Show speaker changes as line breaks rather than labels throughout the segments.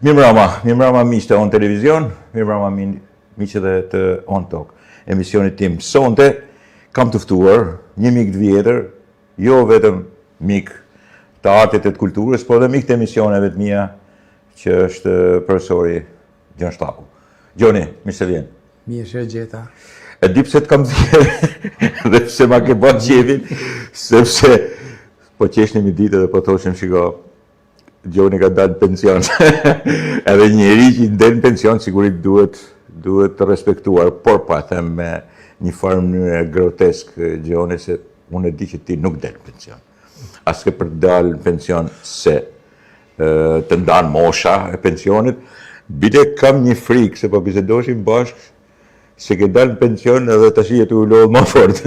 Mirëmbrëma miq të On Televizion, mirëmbrëma miqtë dhe të On Talk. Emisionit tim sonte kam të ftuar një mik të vjetër, jo vetëm mik të artit e të kulturës, por edhe mik të emisioneve të mia, që është profesori Gjon Shtaku. Gjoni, mirë se vjen.
Mirë se gjeta.
E di pse të kam thënë dhe pse ma ke bërë qefin, sepse po qeshnim një ditë dhe po thoshim shiko, Gjoni ka dalë në pension. Edhe njeri që del në pension sigurisht duhet të respektuar, por pa them me një farë mënyrë grotesk Gjoni, se unë e di që ti nuk del në pension. Aske për të dalë në pension se të ndanë mosha e pensionit, bile kam një frikë se po bisedoshim bashkë se ke dalë në pension edhe të shi jetu u lodhë më fort.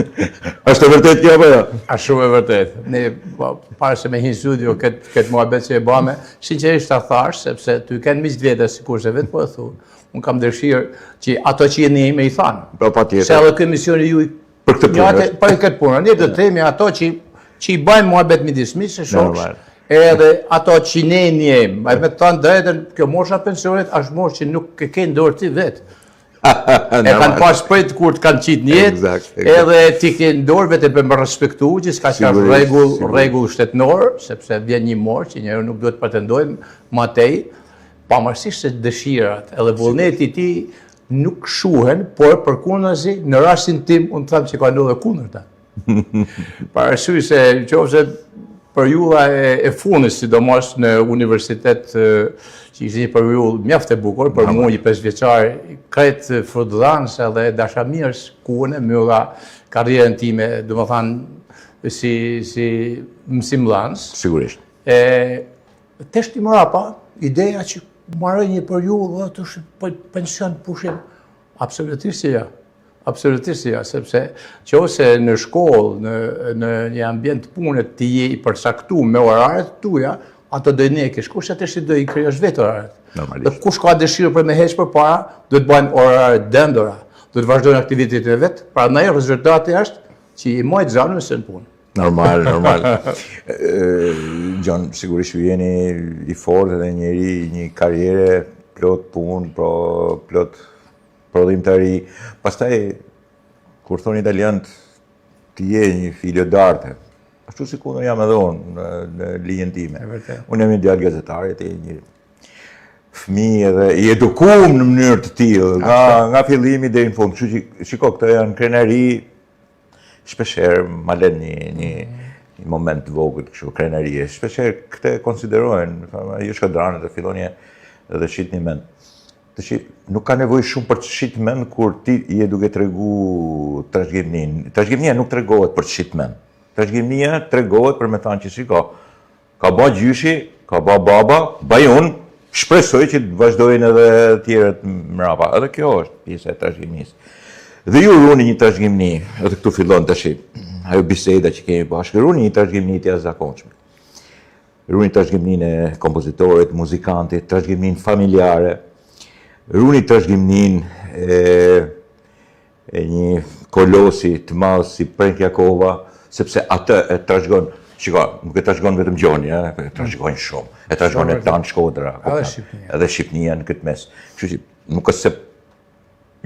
Ashtë të vërtet kjo apo jo?
Ashtë shumë e vërtet. Ne, parë se me hinë studio këtë muhabet që e bame, sinqerisht të thash, sepse ty kanë miqë të vete, si kur se vetë po e thu. Unë kam dëshirë që ato që jeni me i thanë.
Po, pa tjetër.
Se edhe këtë misioni ju
për këtë punë.
Për këtë punë. Ne të themi ato që i bajmë muhabet midis miqë e shoksh, edhe ato që ne njejmë. Me të thanë drejtën, kjo mosha pensionit është moshë që nuk ke ndorë ti vetë. E kanë pas prit kur të kanë qitë njetë, edhe ti ke ndorë vetë për më respektu, që s'ka që është regull shtetënor, sepse vjen një morë që njërë nuk duhet pretendojmë ma tej, pamërsisht se dëshirat edhe vullneti ti nuk shuhen, por për kundazi, në rastin tim, unë thamë që ka ndodhe kundërta. Parasysh se qofse për julla e funës, sidomos në universitet që ishte një periudhë mjaft e bukur, për mua një 5 vjeçar, kretë frudhëdhanës edhe dashamirës ku unë mbylla karrierën time, do të thënë si mësimdhënës.
Sigurisht.
Teshti mrapa, ideja që marrë një periudhë të pension pushim, absolutisht ja. Absolutisht ja, sepse që ose në shkollë, në një ambient punët të je i përsaktu me oraret tuja, ato do i nekesh, kush atë që do i krijosh vetë oraret. Dhe kush ka dëshirë për me heqë për para, do të bajnë oraret dëndora, do të vazhdojnë aktivitetet e vetë, pra ndaj rezultati është që i mojtë zanën se në punë.
Normal. Gjon, sigurisht jeni i fortë dhe njeri një karriere plot punë, plot prodhim të ri. Pastaj, kur thonë italianët, ti je një figlio d'arte. Ashtu si kundër jam edhe unë në linjën time. Unë jam një djalë gazetari, ti një fëmijë edhe i edukum në mënyrë të tillë, nga fillimi deri në fund. Kështu që shiko, këto janë krenari, shpeshherë ma lën një moment të vogël kështu krenarie. Shpeshherë këtë konsiderohen, ju shkëdranët e filloni edhe shit një mend. Nuk ka nevojë shumë për të shit mend kur ti je duke tregu trashëgiminë. Trashëgimia nuk tregohet për të shit mend. Trashëgimia tregohet për me thënë që shiko, ka ba gjyshi, ka ba baba, baj unë, shpresoj që të vazhdojnë edhe tjerët mrapa. Edhe kjo është pjesa e trashëgimisë. Dhe ju runi një trashëgimi, edhe këtu fillon tash ajo biseda që kemi bashkë, runi një trashëgimi të jashtëzakonshme. Runi trashëgiminë e kompozitorit, muzikantit, trashëgiminë familjare. Runi trashëgiminë e një kolosi të madh si Prenk Jakova, sepse atë e trashëgon, shiko, nuk e trashëgon vetëm Gjoni, e trashëgojnë shumë. E trashëgon e tanë Shkodra, edhe Shqipnia në këtë mes. Kështu që nuk është se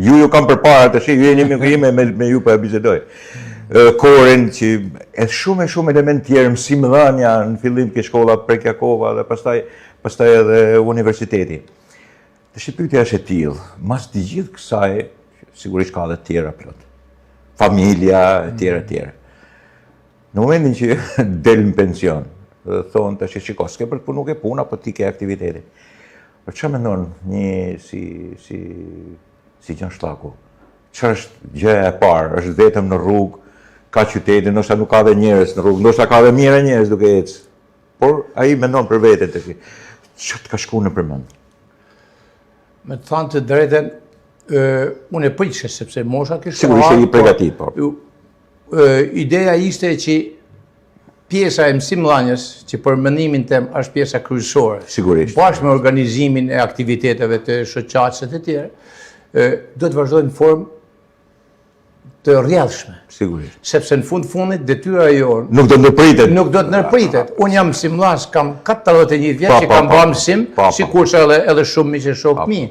ju kam përpara tash, ju jeni me ju po e bisedoj. Korin që e shumë element tjerë, mësimdhënia në fillim ke shkolla Prenk Jakova dhe pastaj edhe universiteti. Tash pyetja është e tillë, mas të gjithë kësaj, sigurisht ka edhe tjera plot. Familja, tjera. Në momentin që del në pension, dhe thonë tash shiko, s'ke për të punu ke puna, po ti ke aktiviteti. Për çfarë mendon një si Gjon Shtaku? Çfarë është gjëja e parë? Është vetëm në rrugë, ka qytetin, ndoshta nuk ka dhe njerëz në rrugë, ndoshta ka dhe mira njerëz duke ecë. Por ai mendon për veten tash. Çfarë të ka shkuar në përmend?
Me të thanë të drejten, unë e pëjqe, sepse mosha kështë...
Sigurisht e i pregatit, por.
Ideja ishte që pjesa e mësimdhënies, që për mendimin tem është pjesa kryesore.
Sigurisht.
Bashkë me organizimin e aktiviteteve të shoqatës e të tjera, do të vazhdojnë në formë të rrjedhshme.
Sigurisht.
Sepse në fundit detyra jonë
Nuk do të ndërpritet.
nuk do të ndërpritet. Unë jam mësimdhës, kam 41 vjeç që kam bërë mësim, sikur që edhe shumë miq e shok mi.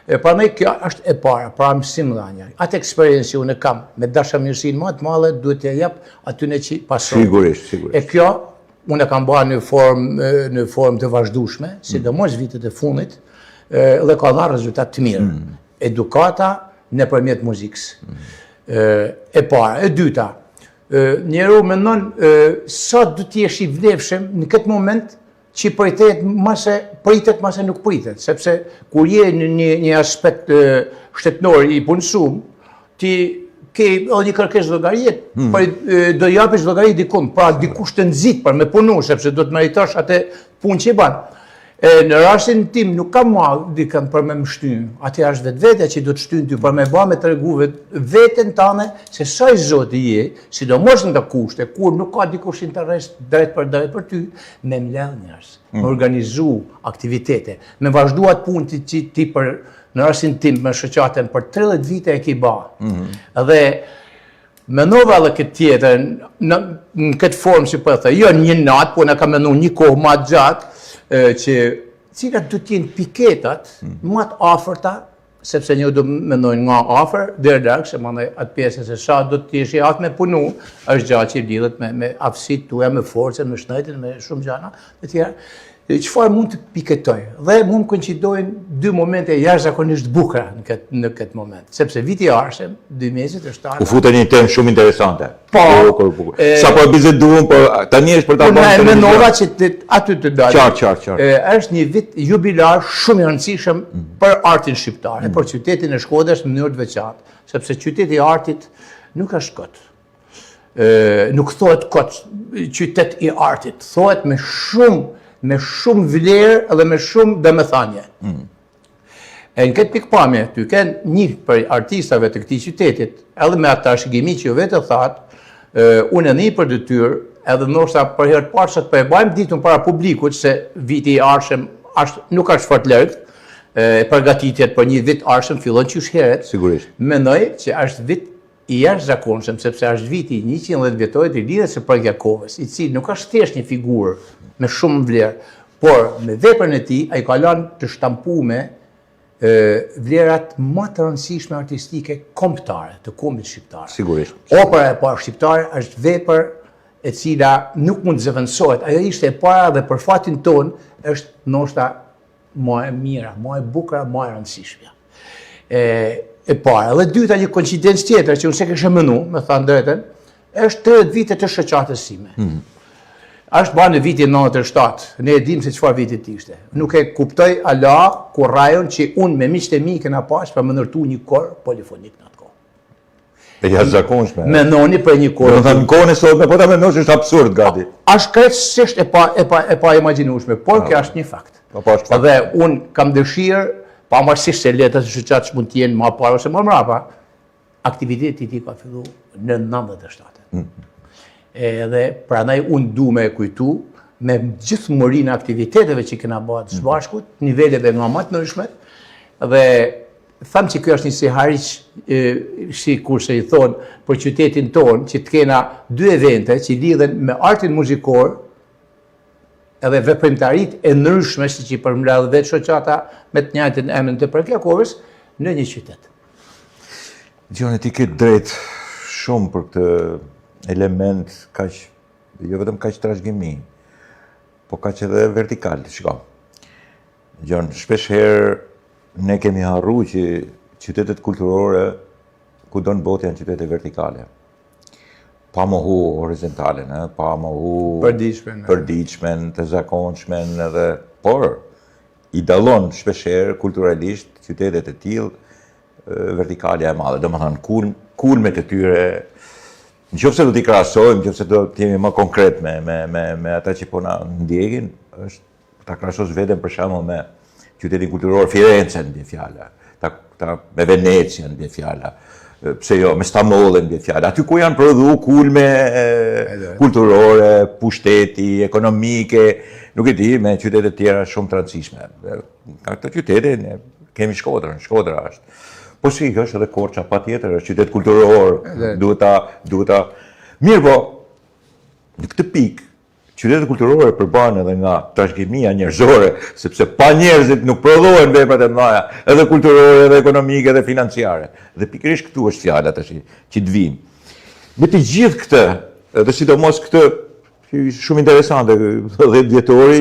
Prandaj kjo është e para, pra mësimdhënia. Atë eksperiencë unë kam me dashamirësinë më të madhe duhet t'ia jap atyne që pasojnë.
Sigurisht.
E kjo unë e kam bërë në formë të vazhdueshme, sidomos vitet e fundit, dhe ka dhënë rezultat të mirë. Edukata nëpërmjet muzikës. E para, e dyta, njeru mendon sa do të jesh i vlefshëm në këtë moment që pritet mase nuk pritet, sepse kur je në një aspekt shtetnor i punësum, ti ke edhe një kërkesë llogarie, do japish llogari dikun, pra dikush të nxit për me punu, sepse do të meritosh atë punë që i ban. Në rastin tim nuk kam dikën për me më shtynë, atë është vetvetja që do të shtynë ty për me ba me të regu veten tane se sa i zoti je, sidomos në të kushte, kur nuk ka dikush interes drejt për ty, me mledh njerëz, me organizu aktivitete, me vazhdu atë punë që ti për, në rastin tim me shoqaten për 30 vite e ki ba. Dhe menova edhe këtë tjetër, në këtë formë që për thë, jo një natë, po në kam menu një kohë ma gjatë, që cilat do t'jenë piketat më të afërta, sepse një do mendojnë nga afër deri larg, se mandej atë pjesën se sa do të jesh i aftë me punu, është gjatë që lidhet me aftësitë tua, me forcën, me shëndetin, me shumë gjëra të tjera. Çfarë mund të piketoj? Dhe mund koincidojnë dy momente jashtëzakonisht bukura në këtë moment, sepse viti i arshëm, 2007.
U futën një temë shumë interesante.
Po.
Sa po bizeduam, po tani është për ta
bërë. Unë mendova që aty të dalë.
Qartë.
Është një vit jubilar shumë i rëndësishëm për artin shqiptar, për qytetin e Shkodrës në mënyrë të veçantë, sepse qyteti i artit nuk është kot. Nuk thuhet kot qytet i artit, thuhet me shumë vlerë dhe me shumë domethënie. E në këtë pikpamje, ty kënë një për artistave të këtij qytetit, edhe me ata shigimi që ju vetë thatë, unë e një për detyrë, edhe ndoshta për herë të parë që të po e bëjmë ditën para publikut, se viti i arshëm nuk është fort larg, përgatitjet për një vit arshëm fillon qysh heret.
Sigurisht.
Mendoj që është vit i jashtëzakonshëm, sepse është viti 110 vjetori i lidhjes së Përgjakovës, i cili nuk është thjesht një figurë me shumë vlerë, por me veprën e tij ai ka lënë të shtampuar vlerat më të rëndësishme artistike kombëtare të kombit shqiptar.
Sigurisht.
Opera e parë shqiptare është vepër e cila nuk mund të zëvendësohet. Ajo ishte e para dhe për fatin ton është ndoshta më e mira, më e bukur, më e rëndësishme. E para, dhe dyta një koincidencë tjetër që unë se kisha menu, me thënë drejtën, është 30 vite të shoqatës sime. Është bërë në vitin 97, ne e dim se çfarë vitit ishte. Nuk e kuptoj ala kurrajon që unë me miqtë e mi kena pas për më ndërtu një kor polifonik në atë kohë.
E jashtëzakonshme.
Mendoni për një kor.
Do të thënë kohën e sotme, po ta mendosh është absurd gati.
Është krejtësisht e pa imagjinueshme, por kjo është një fakt. Dhe unë kam dëshirë, pavarësisht se letrat e shoqatës mund të jenë më parë ose më mbrapa, aktiviteti i tij ka filluar në 97. Edhe prandaj unë du me kujtu me gjithë mërinë aktiviteteve që kena bërë së bashku, niveleve nga më të ndryshme, dhe tham që kjo është një si hariq, si kurse i thonë për qytetin tonë, që të kena dy evente që lidhen me artin muzikor edhe veprimtarit e ndryshme, si që i përmbledh vetë shoqata me të njëjtin emrin të Përgjakovës në një qytet.
Gjone, ti ke drejt shumë për këtë element kaq, jo vetëm kaq trashëgimi, po kaq edhe vertikal, shiko. Gjon, shpesh herë ne kemi harru që qytetet kulturore kudo në botë janë qytete vertikale. Pa mohu horizontalen, pa mohu përditshmen, të zakondshmen, edhe, por i dallon shpesh herë kulturalisht qytetet e tillë vertikalja e madhe. Domethënë kulmet e tyre. Nëse do t'i krahasojmë, nëse do të jemi më konkret me ata që po na ndjekin, është ta krahasosh veten për shembull me qytetin kulturor Firenze në fjala, me Venecia në fjala, pse jo, me Stambollin në fjala, aty ku janë prodhu kulme kulturore, pushteti, ekonomike, nuk e di, me qytete tjera shumë të rëndësishme. Ka këto qytete, kemi Shkodrën, Shkodra është. Po si, është edhe Korça, patjetër, është qytet kulturor, duhet ta... Mirë po, në këtë pikë, qytetet kulturore përbahen edhe nga trashëgimia njerëzore, sepse pa njerëzit nuk prodhohen veprat e mëdha, edhe kulturore, edhe ekonomike, edhe financiare. Dhe pikërisht këtu është fjala tash që të vijmë. Me të gjithë këtë, edhe sidomos këtë, shumë interesante, 10 vjetori,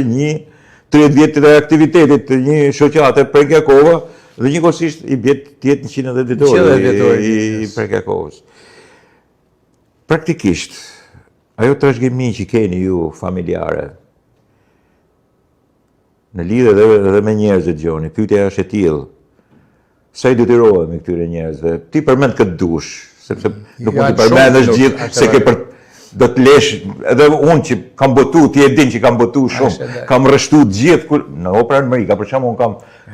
30 vjetë të aktivitetit, një shoqate Prekjakova, dhe njëkohësisht i bjet tjetë 110 vjetori i Prekjakovës. Praktikisht, ajo trashëgimi që keni ju familjare, në lidhje edhe me njerëzit Gjoni, pyetja është e tillë. Sa i detyrohemi këtyre njerëzve? Ti përmend këtë dush, sepse nuk mund të përmendesh gjithë se ke për do të lesh, edhe unë që kam botu, ti e din që kam botu shumë, kam rreshtu gjithë, në Opera Amerika, për shembull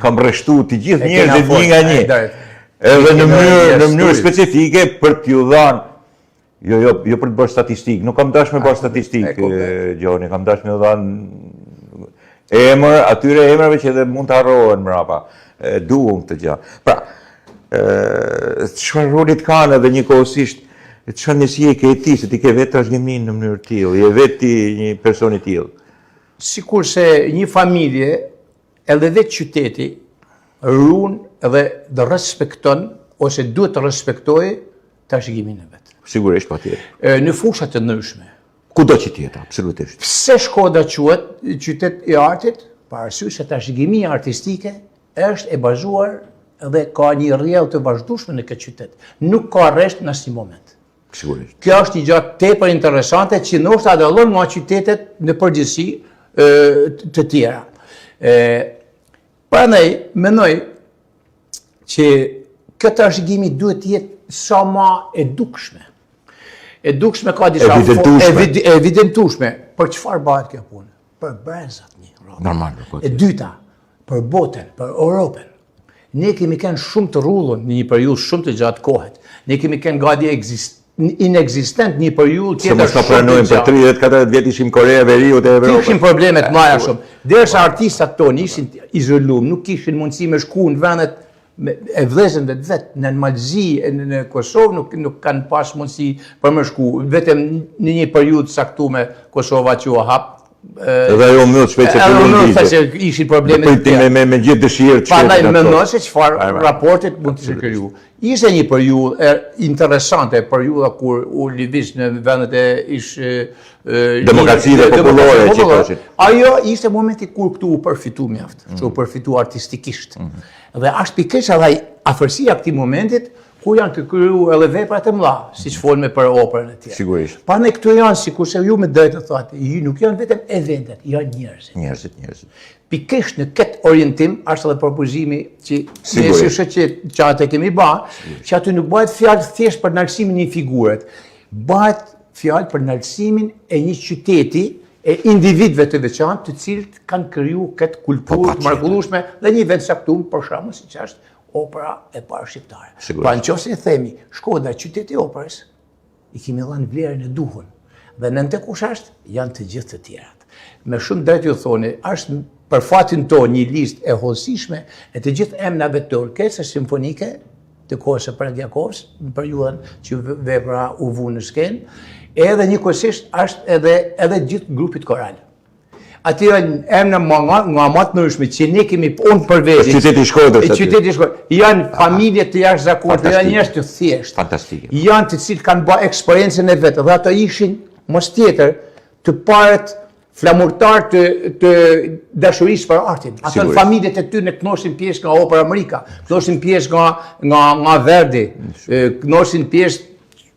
kam rreshtu të gjithë njerëzit një nga një, edhe në mënyrë specifike për t'ju dhënë, jo për të bërë statistikë, nuk kam dash me bërë statistikë, Gjoni, kam dash me dhënë emër, atyre emrave që edhe mund të harrohen mrapa, duam këtë gjë. Pra, çfarë rolit kanë edhe njëkohësisht, çfarë njësie ke ti, se ti ke vetë trashëgimin në mënyrë tillë, je vetë një person I tillë.
Sikurse një familje, edhe vetë qyteti, ruan edhe dhe respekton, ose duhet të respektojë trashëgimin e vet.
Sigurisht, patjetër.
Në fusha të ndryshme.
Kudo që tjetë, absolutisht.
Pse Shkoda quhet qytet I artit? Për arsye se trashëgimia artistike është e bazuar dhe ka një rrjedhë të vazhdueshme në këtë qytet. Nuk ka rresht në asnjë moment.
Sigurisht.
Kjo është një gjë tepër interesante që ndoshta dallon nga qytetet në përgjithësi të tjera. Prandaj mendoj që këtë trashëgimi duhet të jetë sa më e dukshme. E dukshme ka disa evidentueshme. Për çfarë bëhet kjo punë? Për brezat një.
Normal.
E dyta, për botën, për Europën. Ne kemi kënë shumë të rrullur në një periudhë shumë të gjatë kohet. Ne kemi kënë gati inexistent një periudhë tjetër
shumë të gjatë. Për 30-40 vjet ishim Korea e Veriut e Evropës.
Kishin problemet mëdha shumë. Derisa artistat tonë ishin izoluar, nuk kishin mundësi me shku në vendet e vëllezërve vetë në Malzi, në Kosovë nuk kanë pas mundësi për më shku, vetëm në një periudhë caktuar Kosova që u hap.
Edhe ajo më shpejt
se ishin probleme
me gjithë dëshirë të
Prandaj mendoj se çfarë raportet mund të kriju. Ishte një periudhë interesante, periudha kur u lëviz në vendet e
demokracive popullore që thoshin.
Ajo ishte momenti kur këtu u përfitu mjaft, që u përfitu artistikisht. Dhe është pikërisht edhe afërsia këtij momentit ku janë të kryu edhe veprat e mëdha, siç folme për operën e tjerë.
Sigurisht.
Prandaj këtu janë, sikurse ju me drejtë thotë, nuk janë vetëm eventet, janë njerëzit.
Njerëzit.
Pikërisht në këtë orientim është edhe propozimi që ne si shoqet që atë kemi bërë, që aty nuk bëhet fjalë thjesht për nalësimin e një figuret, bëhet fjalë për nalësimin e një qyteti e individëve të veçantë të cilët kanë kriju këtë kulturë të mrekullueshme dhe një vend caktuar për shembull siç është opera e parë shqiptare. Pra nëse e themi, Shkoda qyteti operës, I kemi dhënë vlerën e duhur. Dhe nënte kush është, janë të gjithë të tjerat. Me shumë drejt ju thoni, është për fatin tonë një listë e hollësishme e të gjithë emrave të orkestrës simfonike të kohës së Prekjakovës, në periudhën që vepra u vu në skenë, edhe njëkohësisht është edhe gjithë grupit koral. Ati janë emra nga më të ndryshme që ne kemi unë përveç.
Qyteti I Shkodrës.
Qyteti I Shkodrës. Janë familje të jashtëzakonshme, janë njerëz të thjeshtë.
Fantastike.
Janë të cilët kanë bërë eksperiencën e vet dhe ato ishin mos tjetër të parët flamurtar të dashurisë për artin. Ato familjet e tyre knosin pjesë nga Opera Amerika, knosin pjesë nga Verdi, knosin pjesë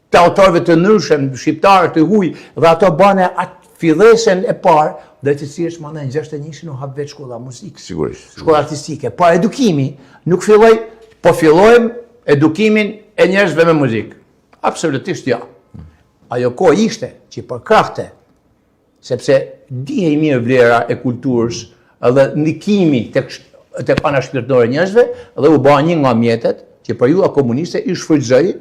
të autorëve të ndryshëm, shqiptarë të huaj dhe ato bane atë fillesën e parë dhe të cilës mandej në 61 u hap vetë shkolla muzikës.
Sigurisht.
Shkolla artistike. Pa edukimi nuk filloi, po fillojmë edukimin e njerëzve me muzikë. Absolutisht ja. Ajo kohë ishte që përkrahte, sepse dihej mirë vlera e kulturës edhe ndikimi tek ana shpirtërore njerëzve dhe u bë një nga mjetet që periudha komuniste I shfrytëzoi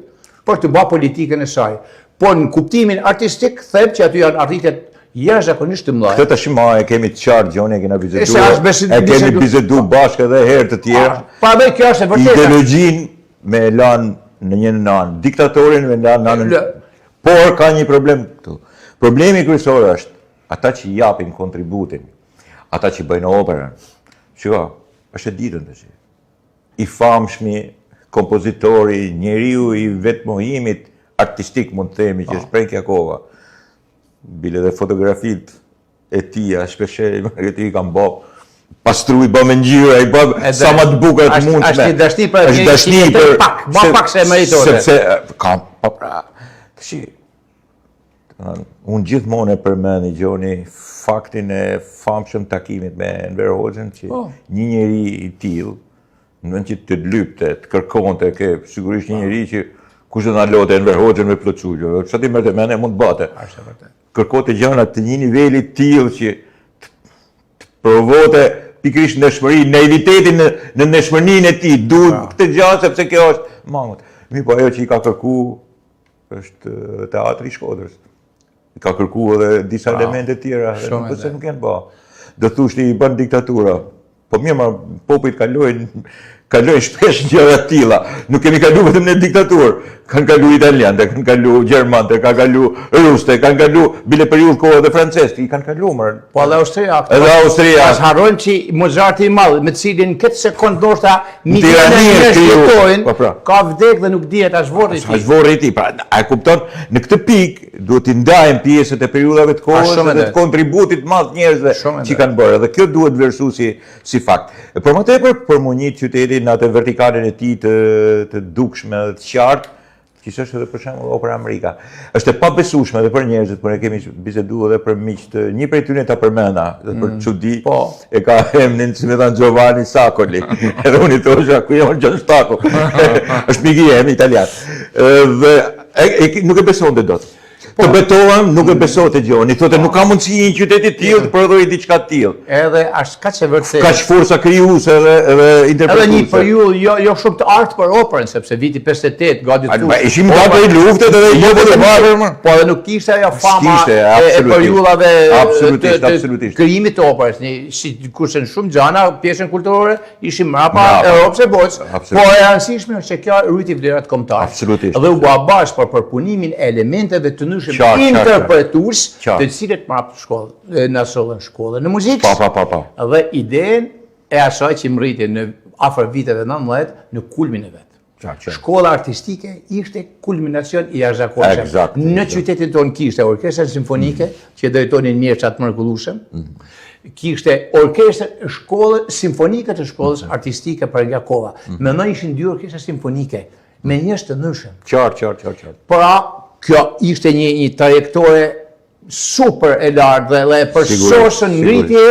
për të bërë politikën e saj. Po në kuptimin artistik them që aty janë arritjet jashtëzakonisht të mëdha.
Këtë tash e kemi të qartë, Gjoni, e kemi bizeduar. E kemi bizeduar bashkë edhe herë të tjera.
Prandaj kjo është e vërtetë.
Ideologjinë me lanë në një nanë diktatorin me lanë në anën. Por ka një problem këtu. Problemi kryesor është ata që japin kontributin, ata që bëjnë operën. Shiko, është e ditën tash. I famshmi kompozitori, njeriu i vetmohimit artistik mund të themi që është Prenk Jakova. Bile dhe fotografit e tia, shpesher i kanë bë pastru i bë me ngjyra, i bë sa më të bukura të mundshme.
Është dashni për një dashni për pak se meritore.
Sepse ka tash unë gjithmonë e përmend Gjoni faktin e famshëm takimit me Enver Hoxhën që një njeri i tillë në vend që të lypte, të kërkonte, sigurisht një njeri që kush do na lote Enver Hoxhën me plotçullë, çfarë ti merrte mendje mund të bate.
Është vërtet.
Kërkonte gjëra të një niveli të tillë që të provote pikërisht nëshmërinë, naivitetin në nëshmërinë e tij, duhet këtë gjë sepse kjo është mamut. Po ajo që i ka kërku është teatri i Shkodrës. I ka kërku edhe disa elemente tjera, përse nuk janë bë. Do thoshte i bën diktatura. Po mirë, popujt kalojnë shpesh gjëra të tilla. Nuk kemi kaluar vetëm në diktaturë. Kanë kaluar italianët, kanë kaluar gjermanët, kanë kaluar rusët, kanë kaluar bile periudhë kohë dhe francezë, i kanë kaluar.
Po edhe austriakët.
Edhe Austria.
Pas harrojmë që Mozarti i madh, me cilin këtë sekond ndoshta milionë njerëz jetojnë, ka vdekë dhe nuk dihet as vorri i tij.
As vorri i tij. Pra, a kupton, në këtë pikë duhet të ndajmë pjesët e periudhave të kohës dhe të kontributit të madh njerëzve që kanë bërë. Dhe kjo duhet vlerësuar si fakt. Por më tepër për munit qytetin në atë vertikalën e tij të dukshme dhe të qartë, që është edhe për shembull Opera Amerika. Është e pabesueshme edhe për njerëzit, por ne kemi biseduar edhe për miq një prej tyre ta përmenda, për çudi, e ka emrin si më than Giovanni Sacoli. Edhe unë i thosha ku jam John Stacco. Është miki im italian. Dhe nuk e besonte dot. Të betohem, nuk e besote Gjoni, thote nuk ka mundësi një qytet i tillë të prodhojë diçka të tillë.
Edhe është kaq e vërtetë.
Kaq forca krijuese edhe interpretuese.
Edhe një periudhë jo shumë të artë për operën, sepse viti 58 gati të
fushë. Ishim gati i luftet edhe jo vetëm varur.
Po edhe nuk kishte ajo fama e periudhave të krijimit të operës, si kurse në shumë gjana, pjesën kulturore ishim mbrapa Europës së Botës. Po e rëndësishme është që kjo rriti vlerat kombëtare.
Absolutisht.
Dhe u bë bash për përpunimin e elementeve të interpretues të cilët mbrapa shkollë në sollën shkollën në muzikë. Dhe idenë e asaj që mriti në afër viteve 19 në kulmin e vet. Shkolla artistike ishte kulminacion i jashtëzakonshëm. Në qytetin tonë kishte orkestrën simfonike që drejtonin mjeshtrat mrekullueshëm. Kishte orkestrën shkollë simfonike të shkollës artistike për Jakova. Mendoj ishin dy orkestra simfonike me njerëz të ndryshëm.
Qartë.
Pra kjo ishte një trajektore super e lartë dhe e përsosën ngritje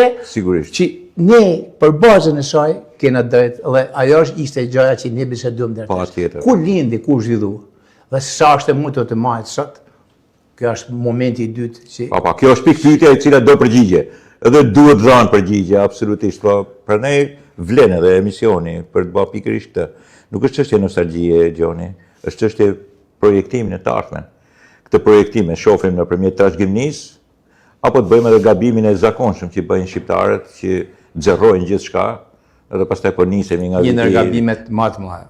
që ne për bazën e saj kena drejt dhe ajo ishte gjëja që ne biseduam deri. Ku lindi, ku zhvillua dhe sa është e mund të majtë sot, kjo është momenti i dytë që...
Kjo është pikë pyetja e cila do përgjigje, edhe duhet dhënë përgjigje, absolutisht, për ne vlen edhe emisioni për të bërë pikërisht këtë. Nuk është çështje nostalgjie, Gjoni, është çështje projektimi në të ardhmen. Këtë projektim e shohim nëpërmjet trashëgimisë, apo të bëjmë edhe gabimin e zakonshëm që bëjnë shqiptarët që xherrojnë gjithçka, edhe pastaj po nisemi nga
një ndër gabimet më të mëdha.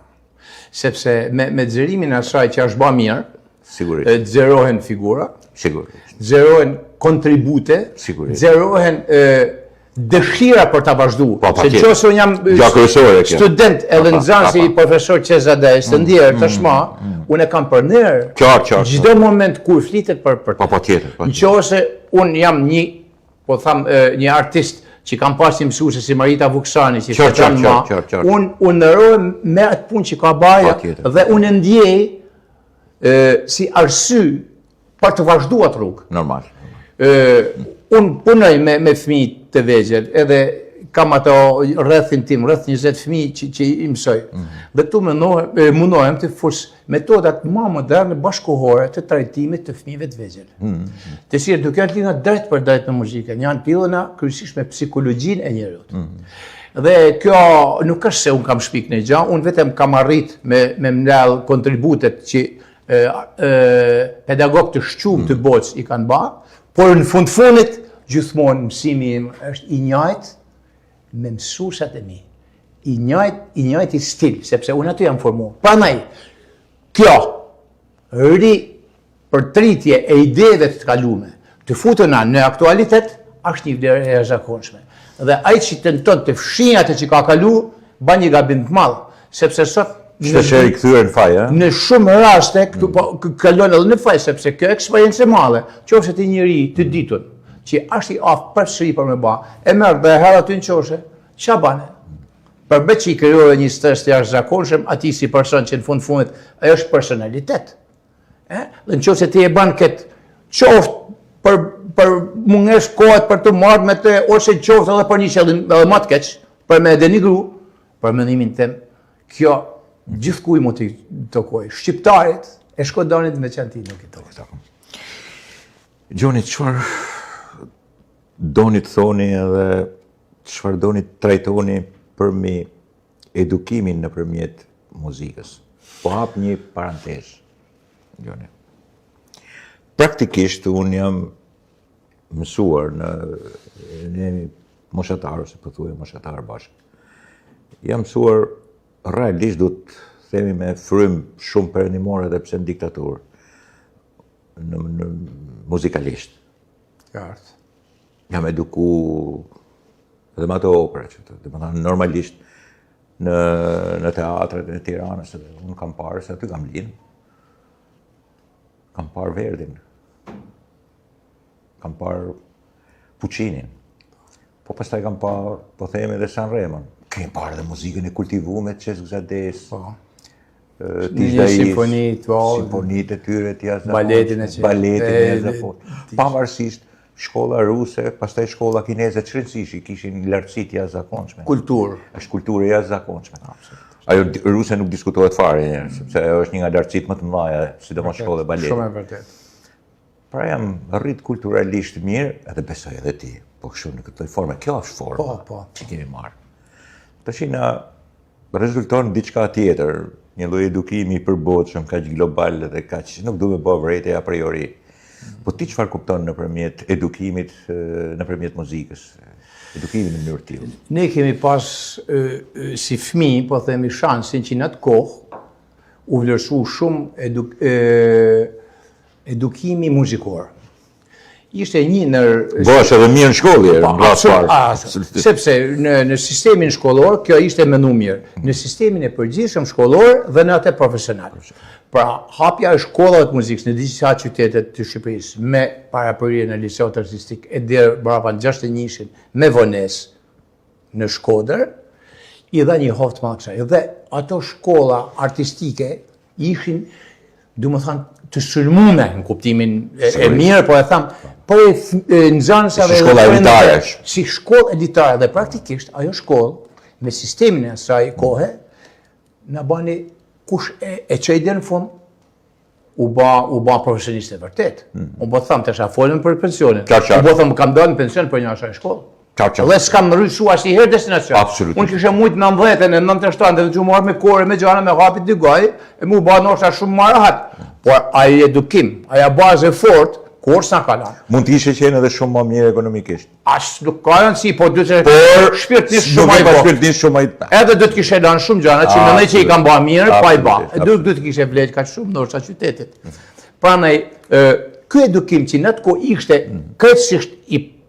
Sepse me xherimin e asaj që është bë mirë, sigurisht xherohen figura,
sigurisht.
Xherohen kontribute,
sigurisht.
Xherohen dëshira për ta vazhduar. Se nëse unë jam student edhe nxënës i profesor Cezadej, të ndjer tashmë, unë e kam për ner. Çdo moment kur flitet për
po patjetër.
Nëse unë jam një artist që kam pas një mësuese si Marita Vuksani, që shkëtan ma, unë ndërrohem me atë punë që ka baja dhe unë ndjej si arsye për të vazhduar atë rrugë.
Normal.
Unë punoj me fëmijë të vegjël, edhe kam ato rrethin tim, rreth 20 fëmijë që i mësoj. Dhe tu mundohem të fush metodat më moderne bashkëkohore të trajtimit të fëmijëve të vegjël. Të cilët nuk janë lidhur drejt për drejt me muzikën, janë lidhura kryesisht me psikologjinë e njerëzit. Dhe kjo nuk është se unë kam shpik në gjë, unë vetëm kam arrit me mbledh kontributet që pedagog të shqumë të botës i kanë bërë, por në fundit gjithmonë mësimi im është i njëjtë me mësuesat e mi. i njëjti stil, sepse unë aty jam formuar. Prandaj, kjo përtritje e ideve të kalume, të futuna në aktualitet, është një vlerë e jashtëzakonshme. Dhe ai që tenton të fshijë atë që ka kalu, bën një gabim të madh, sepse sot
shpesh i kthyer në faj,
në shumë raste këtu po kalon edhe në faj, sepse kjo eksperiencë e madhe, qofse ti njëri të ditun, që është i aftë përsëri për me ba, e merr dhe herë aty në qoshe, ç'a bane? Përbet që i krijohet një stres të jashtëzakonshëm, atij si person që në fundit ai është personalitet. Dhe nëse ti e bën këtë qoftë për mungesë kohë për të marrë me të ose qoftë edhe për një qëllim edhe më të keq, për me denigru, për mendimin tim, kjo gjithkuj mund t'i tokoj. Shqiptarit e Shkodranit me qenë ti nuk i tokoj.
Gjoni, çfarë doni të thoni edhe çfarë doni të trajtoni përmi edukimin nëpërmjet muzikës? Po hap një parantezë, Gjoni. Praktikisht unë jam mësuar në moshatar, ose po thuaj moshatar bashkë. Jam mësuar realisht, do të themi me frym shumë perëndimor edhe pse në diktaturë, në muzikalisht.
Qartë.
Jam eduku edhe me ato opera, dhe më thënë normalisht në teatret e Tiranës, unë kam parë se aty kam linë, kam parë Verdin, kam parë Puccinin, po pastaj kam parë, po themi edhe Sanremon. Kemi parë edhe muzikën e kultivuar me Cesc Gzades,
një simfonit,
simfonit e tyre të
baletin e
jashtëzakonshme. Pavarësisht shkolla ruse, pastaj shkolla kineze, çrëndësish i kishin lartësi të jashtëzakonshme.
Kulturë.
Është kulturë e jashtëzakonshme. Ajo ruse nuk diskutohet fare njerë, sepse ajo është një nga lartësitë më të mëdha, sidomos shkolla e baletit.
Shumë e vërtet.
Pra jam rrit kulturalisht mirë, edhe besoj edhe ti, po kështu në këtë formë. Kjo është forma që kemi marrë. Tash na rezulton diçka tjetër, një lloj edukimi i përbotshëm, kaq global dhe kaq nuk duhet bë vërejtë a priori. Po ti çfarë kupton nëpërmjet edukimit, nëpërmjet muzikës? Edukimin në mënyrë tillë.
Ne kemi pas si fëmijë, po themi shansin që në atë kohë u vlerësu shumë edukimi muzikor. Ishte një ndër...
Bosh edhe mirë në shkollë, në rast parë.
Sepse në sistemin shkollor, kjo ishte menu mirë. Në sistemin e përgjithshëm shkollor dhe në atë profesional. Pra, hapja e shkollave të muzikës në disa qytetet të Shqipërisë me parapërje në liceut artistik e dherë brapa në 61-shin me vones në Shkodër, i dha një hoftë madh kësaj. Dhe ato shkolla artistike ishin, du më thanë, të sulmume në kuptimin e mirë, po e thamë, po e nxënësave...
Si shkolla elitare.
Si shkollë elitare, dhe praktikisht ajo shkollë, me sistemin e asaj kohe, në bani kush e qejde në fund, u ba profesionist e vërtet. Unë po thamë, të folën për pensionin. Unë po thamë, kam dalë në pension për një asaj shkollë. Dhe s'kam rrysu asnjëherë destinacion.
Absolutisht.
Unë kishe mujtë në 90-ën e 97-ën dhe që marrë me kore, me gjana, me hapit dy gaj, e mu ba nështë shumë më rahat. Por ai edukim, aja bazë e fort, kur s'na kalan.
Mund t'ishe qenë edhe shumë më mirë ekonomikisht.
As nuk ka rëndësi, po duhet të shpirtnisht shumë ai po. Edhe do të kishe lanë shumë gjana që mendoj që i kanë bërë mirë, pa i bë. Do të kishe vlerë kaq shumë ndoshta qytetit. Prandaj ky edukim që në atë kohë ishte krejtësisht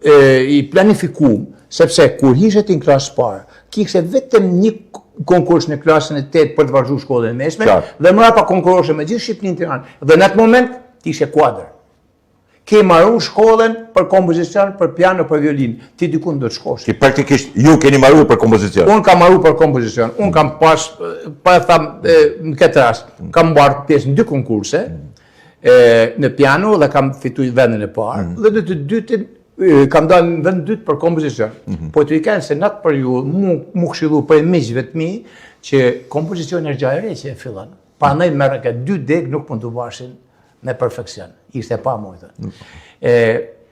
i planifikuar, sepse kur hishet në klasë parë, kishte vetëm një konkurs në klasën e 8 për të vazhduar shkollën e mesme, dhe mbrapa konkurroshe me gjithë Shqipërinë në Tiranë. Dhe në atë moment ti ishe kuadër. Ke marrë shkollën për kompozicion, për piano, për violinë. Ti dikun do të shkosh.
Ti praktikisht ju keni marrë për kompozicion.
Unë kam marrë për kompozicion. Unë kam pas, pa e tham, në këtë rast, kam marrë pjesë në 2 konkurse, në piano dhe kam fituar vendin e parë, dhe në të dytin kam dalë në vend dytë për kompozicion. Po të i kanë se natë për ju mu këshillu për miqve të mi që kompozicion është gjë e re që e fillon. Prandaj merre ka 2 deg nuk mund të bashin me perfekcion. Ishte pa mujtë.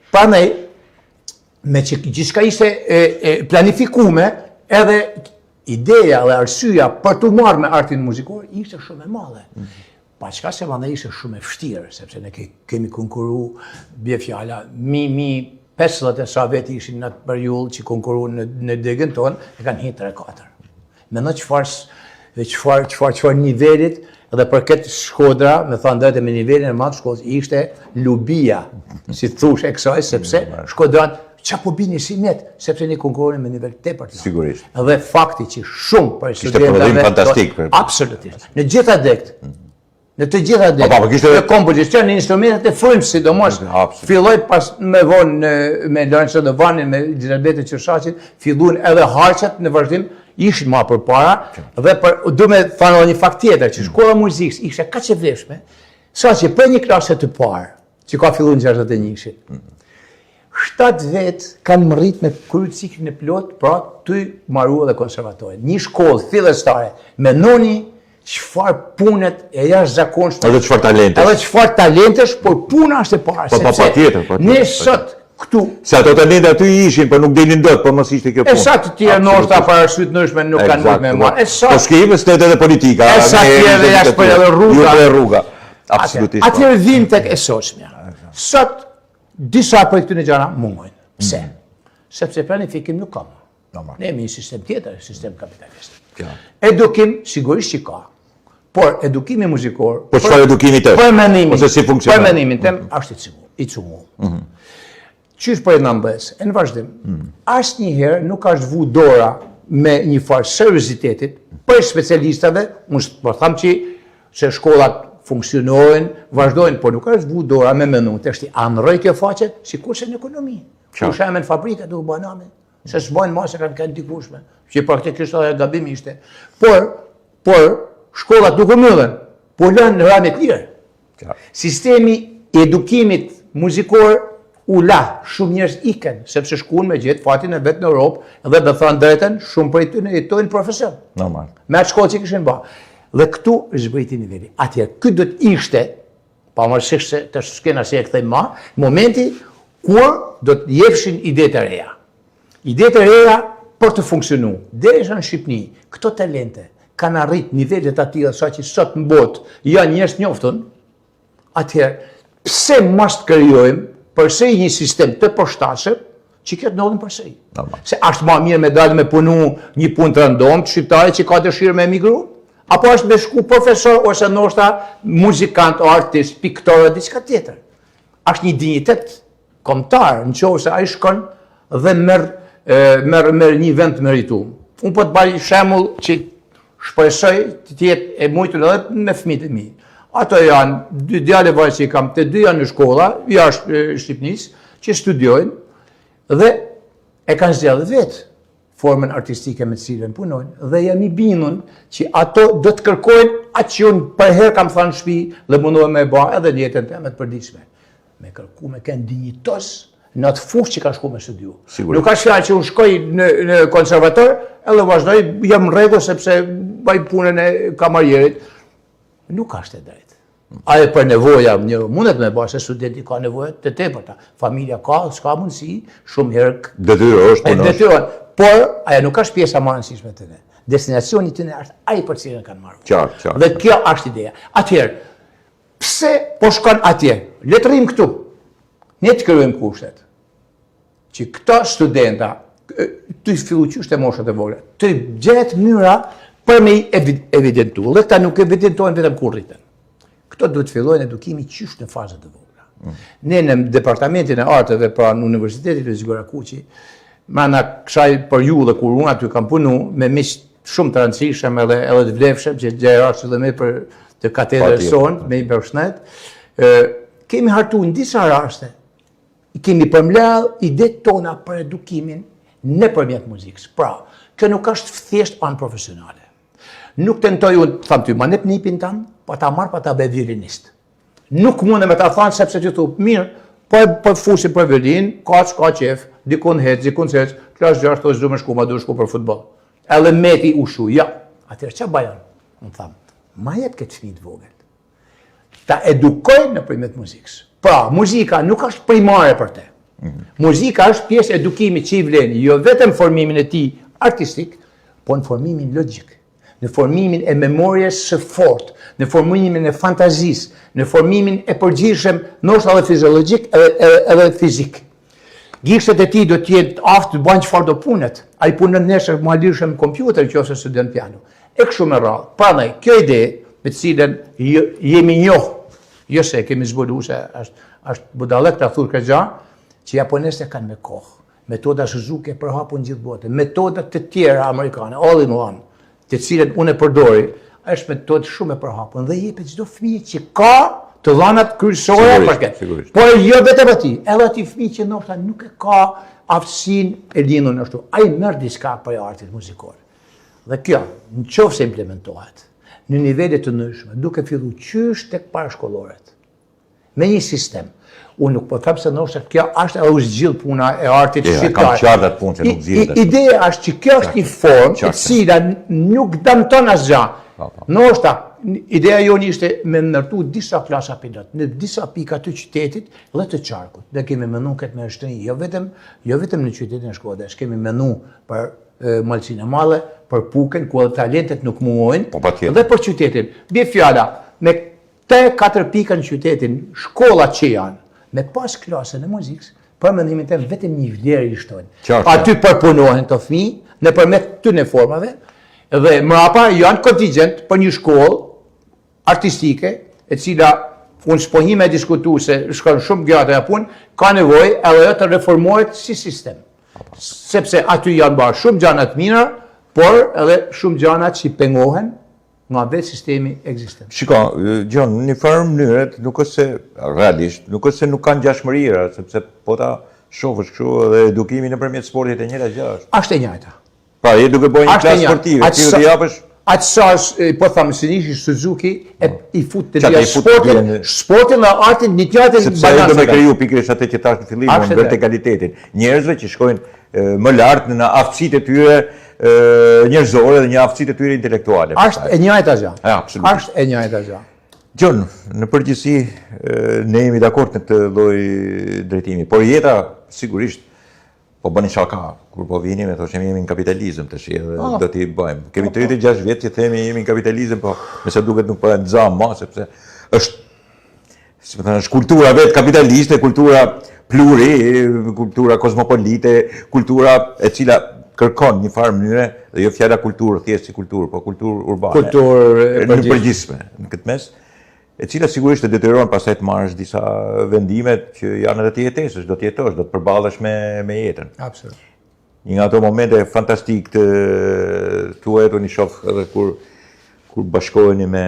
Prandaj me që gjithçka ishte planifikume, edhe ideja dhe arsyeja për të marrë me artin muzikor ishte shumë e madhe. Pa çka se mandej ishte shumë e vështirë, sepse ne kemi konkuru bie fjala 50 e sa veti ishin në atë periudhë që konkuruan në degën tonë, e kanë hitë 3-4. Mendoj çfarë nivelit dhe për këtë Shkodra, me thënë drejtë me nivelin e madh Shkodrës ishte lubia, si thosh e kësaj, sepse Shkodran çfarë po bini si net, sepse ne konkurrojmë me nivel tepër të lartë.
Sigurisht.
Dhe fakti që shumë për
studentëve. Ishte prodhim fantastik.
Absolutisht. Në gjitha dekt. Në të gjitha dekt. Në kompozicion, në instrumentet e frymës, sidomos. Filloi pas me vonë me Lorenzo Dovanin, me Gjerbetë Qershaqin, filluan edhe harçat në vazhdim ishin më përpara dhe du me thënë një fakt tjetër që shkolla muzikës ishte kaq e vlefshme, saqë për një klasë të parë, që ka filluar në 61-shin. 7 vet kanë mërrit me kryer ciklin e plot, pra ty marrua dhe konservatorin. Një shkollë fillestare, menoni çfarë punët e jashtëzakonshme.
Edhe
çfarë talentesh, por puna është e parë.
Po patjetër.
Ne sot këtu.
Se ato talentet aty ishin, por nuk delin dot, por mos ishte kjo punë.
E sa të tjerë ndoshta para arsyetshme nuk kanë mund me marrë.
Po skemi shtetet dhe politika.
E sa të tjerë jashtë për edhe
rruga. Absolutisht.
Atëherë vim tek e sotshmja. Sot disa prej këtyre gjëra mungojnë. Pse? Sepse planifikim nuk ka. Ne jemi një sistem tjetër, sistem kapitalist. Edukim sigurisht që ka. Por edukimi muzikor.
Po çfarë edukimi të?
Për mendimin.
Ose si funksionon?
Për mendimin tem është i cungull. Qysh për e nëmbës, e në vazhdim, asnjëherë nuk është vu dora me një farë seriozitetit për specialistave, unë po them që se shkollat funksionojnë, vazhdojnë, por nuk është vu dora me menu, të është i anëroj kjo faqe, si kurse në ekonomi. Kur shemë në fabrika të u baname, se s'bojnë ma se kanë dikushme, që praktikisht edhe gabim ishte. Por shkollat nuk u myllen, po lënë në ramet lirë. Sistemi edukimit muzikor u la, shumë njerëz iken, sepse shkuan me gjetë fatin e vetë në Europë dhe dhe thënë drejten, shumë prej tyre jetojnë profesion.
Normal.
Me atë shkollë që kishin bërë. Dhe këtu është zbriti niveli. Atëherë, ky do të ishte, pavarësisht se të skena se e kthej më, momenti kur do të jepshin idetë e reja. Idetë e reja për të funksionuar. Derisa në Shqipëri, këto talente kanë arrit nivelet të tilla sa që sot në botë janë njerëz njoftun, atëherë pse mos krijojmë përsëri një sistem të përshtatshëm që këtë ndodhin përsëri. Se është më mirë me dalë me punu një punë të rëndom të shqiptarit që ka dëshirë me emigru, apo është me shku profesor ose ndoshta muzikant, artist, piktor o diçka tjetër. Është një dinjitet kombëtar nëse ai shkon dhe merr një vend të merituar. Unë po të bëj shembull që shpresoj të jetë e mujtur edhe me fëmijët e mi. Ato janë dy djalë vajzë që kam, të dy janë në shkolla, jashtë Shqipërisë, që studiojnë dhe e kanë zgjedhur vetë formën artistike me të cilën punojnë dhe jam i bindur që ato do të kërkojnë atë që unë për herë kam thënë në shtëpi dhe mundohem me bë edhe në jetën time të përditshme. Me kërku me kënd dinjitos në atë fushë që ka shku me studiu. Nuk ka fjalë që unë shkoj në konservator edhe vazhdoj jam në rregull sepse bëj punën e kamarierit. Nuk është e drejtë. Aje për nevoja, mundet me bërë se studenti ka nevojë të tepërta. Familja ka, s'ka mundësi, shumë herë detyrohen. Por, aja nuk është pjesa më e rëndësishme të ne. Destinacioni të ne është ai për cilën kanë marrë.
Qartë.
Dhe kjo është ideja. Atëherë, pse po shkon atje? Le të rrim këtu. Ne të krijojmë kushtet. Që këto studenta, të fillu qysh të moshat e vogla, të gjetë mënyra për me evidentu. Dhe këta nuk evidentojnë vetëm kur rriten. Këto duhet fillojnë edukimi qysh në fazat të vogla. Ne në departamentin e arteve pra në Universitetit e Zgora Kuqi, mana kësaj për ju dhe kur unë aty kam punu, me miq shumë të rëndësishëm edhe të vlefshëm, që gjerarës dhe me për të katedrës sonë, me i përshnet, kemi hartu në disa raste, kemi përmbledh idetë tona për edukimin nëpërmjet muzikës. Pra, kjo nuk është thjesht anë profesionale. Nuk tentoj unë, tham ty, ma nep nipin tanë, pa ta marrë pa ta be violinist. Nuk mundem me ta thanë sepse që thu, mirë, po fusim për violin, ka qef, dikun hec, klas 6 ose du me shku, ma du shku për futbol. Edhe meti ushu, ja. Atëherë që bajan? Unë thamë, ma jep këtë fëmijë të vogël. Ta edukojnë nëpërmjet muzikës. Pra, muzika nuk është primare për te. Muzika është pjesë edukimit që i vlen, jo vetëm formimin e tij artistik, po në formimin logjik, në formimin e memorjes së fortë, në formimin e fantazisë, në formimin e përgjithshëm, ndoshta edhe fiziologjik edhe fizik. Gishtet e tij do të jetë aftë të bëjnë çfarë do punet. Ai punon nesër më lirshëm në kompjuter nëse studion piano. E kështu me radhë. Prandaj, kjo ide me të cilën jemi njoh, jo se kemi zbuluar se është budallëk ta thurë këgja, që japonezët kanë me kohë. Metoda Suzuki për hapun gjithë botën. Metodat të tjera amerikane, all in one, të cilën unë e përdori, është metodë shumë e përhapur dhe jepet çdo fëmijë që ka të dhanat kryesore për këtë. Por jo vetëm atij, edhe atij fëmijë që ndoshta nuk e ka aftësinë e lindur ashtu. Ai merr diçka për artin muzikor. Dhe kjo, nëse implementohet në nivele të ndryshme, duke filluar qysh tek parashkolloret, me një sistem. Unë nuk po them se ndoshta kjo është edhe u zgjidh puna e artit shqiptar.
Kam qartë atë punë që nuk zgjidhet.
Ideja është që kjo është një formë e cila nuk dëmton asgjë. Ndoshta ideja jonë ishte me ndërtu disa klasa pilot në disa pika të qytetit dhe të qarkut. Ne kemi menuar këtë me shtëri, jo vetëm në qytetin e Shkodrës, kemi menuar për Malcinë e Madhe, për Pukën, ku edhe talentet nuk muojnë, dhe për qytetin. Bie fjala, me 3-4 pika në qytetin, shkollat që janë, me pas klasën e muzikës, për mendimin tim vetëm një vlerë i shtojnë. Aty përpunohen të fëmijë nëpërmjet këtyre formave dhe mrapa janë kontingent për një shkollë artistike, e cila unë s'po me diskutu se shkon shumë gjata e punë, ka nevojë edhe të reformohet si sistem. Sepse aty janë bërë shumë gjana të mira, por edhe shumë gjana që pengohen nga vetë sistemi ekzistent.
Shiko, Gjon, në një farë mënyrë, nuk është se realisht, nuk është se nuk kanë ngjashmëria, sepse po ta shohësh kështu dhe edukimi nëpërmjet sportit e njëjta gjë është.
Është e njëjta.
Pra, je duke bëjë një klasë sportive, ti do japësh
atë sa po thamë se nishi Suzuki i fut të dia sportin dhe artin një tjetër
sepse ai do të kriju pikërisht atë që thash në fillim, në vertikalitetin. Njerëzve që shkojnë më lart në aftësitë e tyre njerëzore dhe një aftësitë e tyre intelektuale.
Është e njëjta gjë.
Absolutisht.
Është e njëjta gjë.
Gjon, në përgjithësi ne jemi dakord në këtë lloj drejtimi, por jeta sigurisht po bëni shaka, kur po vini me thoshim jemi në kapitalizëm tash edhe do t'i bëjmë. Kemi 36 vjet që themi jemi në kapitalizëm, po me sa duket nuk po e nxam më sepse është si më thënë, është kultura vetë kapitaliste, kultura pluri, kultura kozmopolite, kultura e cila kërkon një farë mënyre, dhe jo fjala kulturë, thjesht si kulturë, po kulturë urbane.
Kulturë
në përgjithshme në këtë mes, e cila sigurisht të detyron pastaj të marrësh disa vendime që janë edhe të jetesësh, do të jetosh, do të përballesh me jetën.
Absolut.
Një nga ato momente fantastik të tuaj unë shoh edhe kur bashkoheni me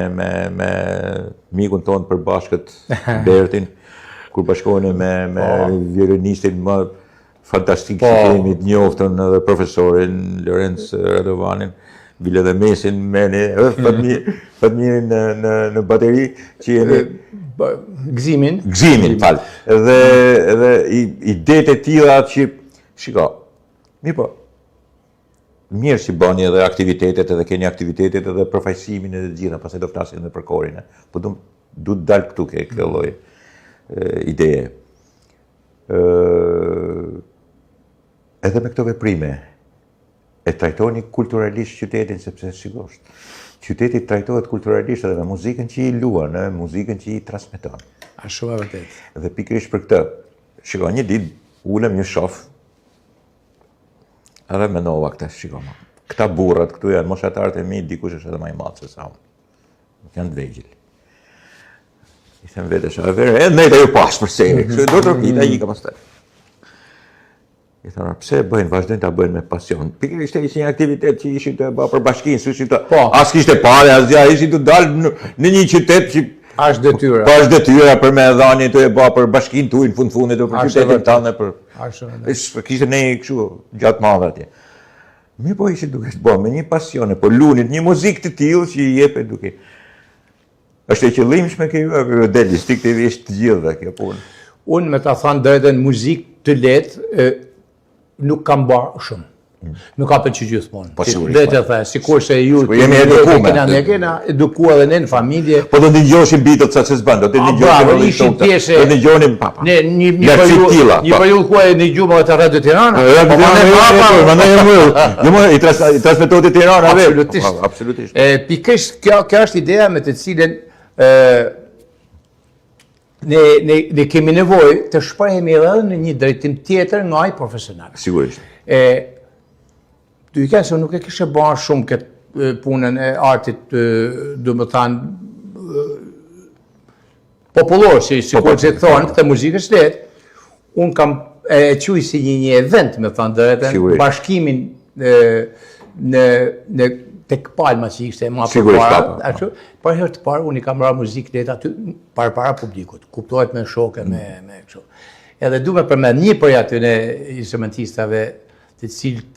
mikun tonë për bashkët Bertin, kur bashkoheni me violinistin më fantastik që kemi të njoftën edhe profesorin Lorenz Radovanin, bile dhe mesin meni, Fatmirin në bateri, që jeni Gzimin, falë. Dhe idetë e tilla që, shiko, mirë që bëni edhe aktivitetet, edhe keni aktivitetet edhe përfaqësimin e të gjitha, pastaj do flasim edhe për korin, po du të dalë këtu ke kjo lloj ideje. Edhe me këto veprime, e trajtoni kulturalisht qytetin, sepse sigurisht, qyteti trajtohet kulturalisht edhe me muzikën që i luan, me muzikën që i transmeton.
A shumë e vërtet.
Dhe pikërisht për këtë, shiko, një ditë ulem një shof, edhe mendova këtë, shiko, këta burrat këtu janë moshatarët e mi, dikush është edhe më i madh se sa unë. Nuk janë të vegjël. I them vetes, edhe ne ju pas për seri, kështu do të rrokita i ka pastaj. I thonë, pse bëjnë, vazhdojnë ta bëjnë me pasion. Pikërisht ishte një aktivitet që ishin të bëjë për bashkinë, s'ishin të as kishte parë, as gjë, ishin të dalë në një qytet që
është detyra.
Po është detyra për me dhënie të e bë për bashkinë tuaj në fundit për qytetin tënd për. Kishte ne kështu gjatë madhe atje. Mirë po ishin duke të bëjë me një pasion, po lunin një muzikë të tillë që i jepet duke. Është e qëllimshme kjo deli striktivisht të gjitha kjo punë.
Unë me ta thënë drejtën muzikë të lehtë nuk kam bërë shumë. Nuk ka për që gjithmonë. Dhe të the, sikur se ju
jemi edukuar.
Ne kena edukuar edhe ne në familje.
Po do të dëgjoshin bitët sa se s'bën, do të dëgjoshin
ishin pjesë.
Do dëgjonin papa.
Ne një periudhë ku e dëgjova te Radio Tirana.
I transmetohet te Tirana vetë.
Absolutisht. Pikërisht kjo është ideja me të cilën ne kemi nevojë të shprehemi edhe në një drejtim tjetër nga ai profesional.
Sigurisht.
Ty se nuk e kishe bërë shumë këtë punën e artit, domethënë popullor, sikur që thonë, këtë muzikës letë, unë kam e quaj si një event, me thënë drejtën, bashkimin në tek Palma që ishte ma përpara, për herë të parë, unë i kam ra muzikë letë aty para publikut, kuptohet me shoke, me kështu. Edhe du me përmend një për aty në instrumentistave, të cilët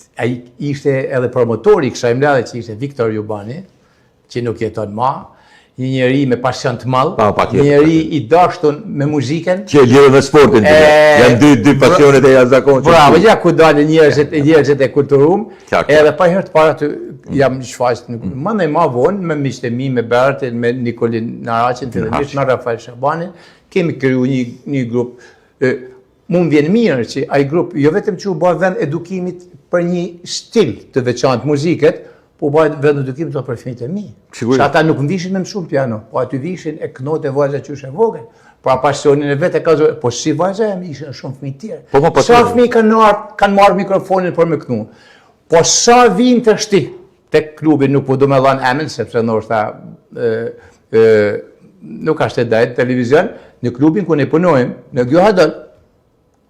ishte edhe promotori i kësaj mbledhje që ishte Viktor Jubani, që nuk jeton më, një njeri me pasion të madh, një njeri i dashur me muzikën.
Që lidhet me sportin. Janë dy pasionet e jashtëzakonshme.
Bravo, ja ku dalin njerëzit e kulturum, edhe pa herë të parë aty jam një shfaqje, më ma vonë me miqtë e mi, me Bertin, me Nikolin Naraqin, fillimisht me Rafael Shabanin, kemi krijuar një grup. Mu më vjen mirë që ai grup jo vetëm që u bë vend edukimit për një stil të veçantë muzikët, po bëhet vend edukimit për fëmijët e mi. Që ata nuk vishin me mësuar piano, po aty vishin e knotë vajza që është e vogël. Pra pasionin e vetë ka po si vajza jam ishin shumë fëmijë të tjerë. Sa fëmijë kanë marrë mikrofonin për me kënu. Po sa vinë të shti tek klubi, nuk po do me dhanë emrin sepse ndoshta nuk ka shtetë televizion, në klubin ku ne punojmë, në Gjohadol,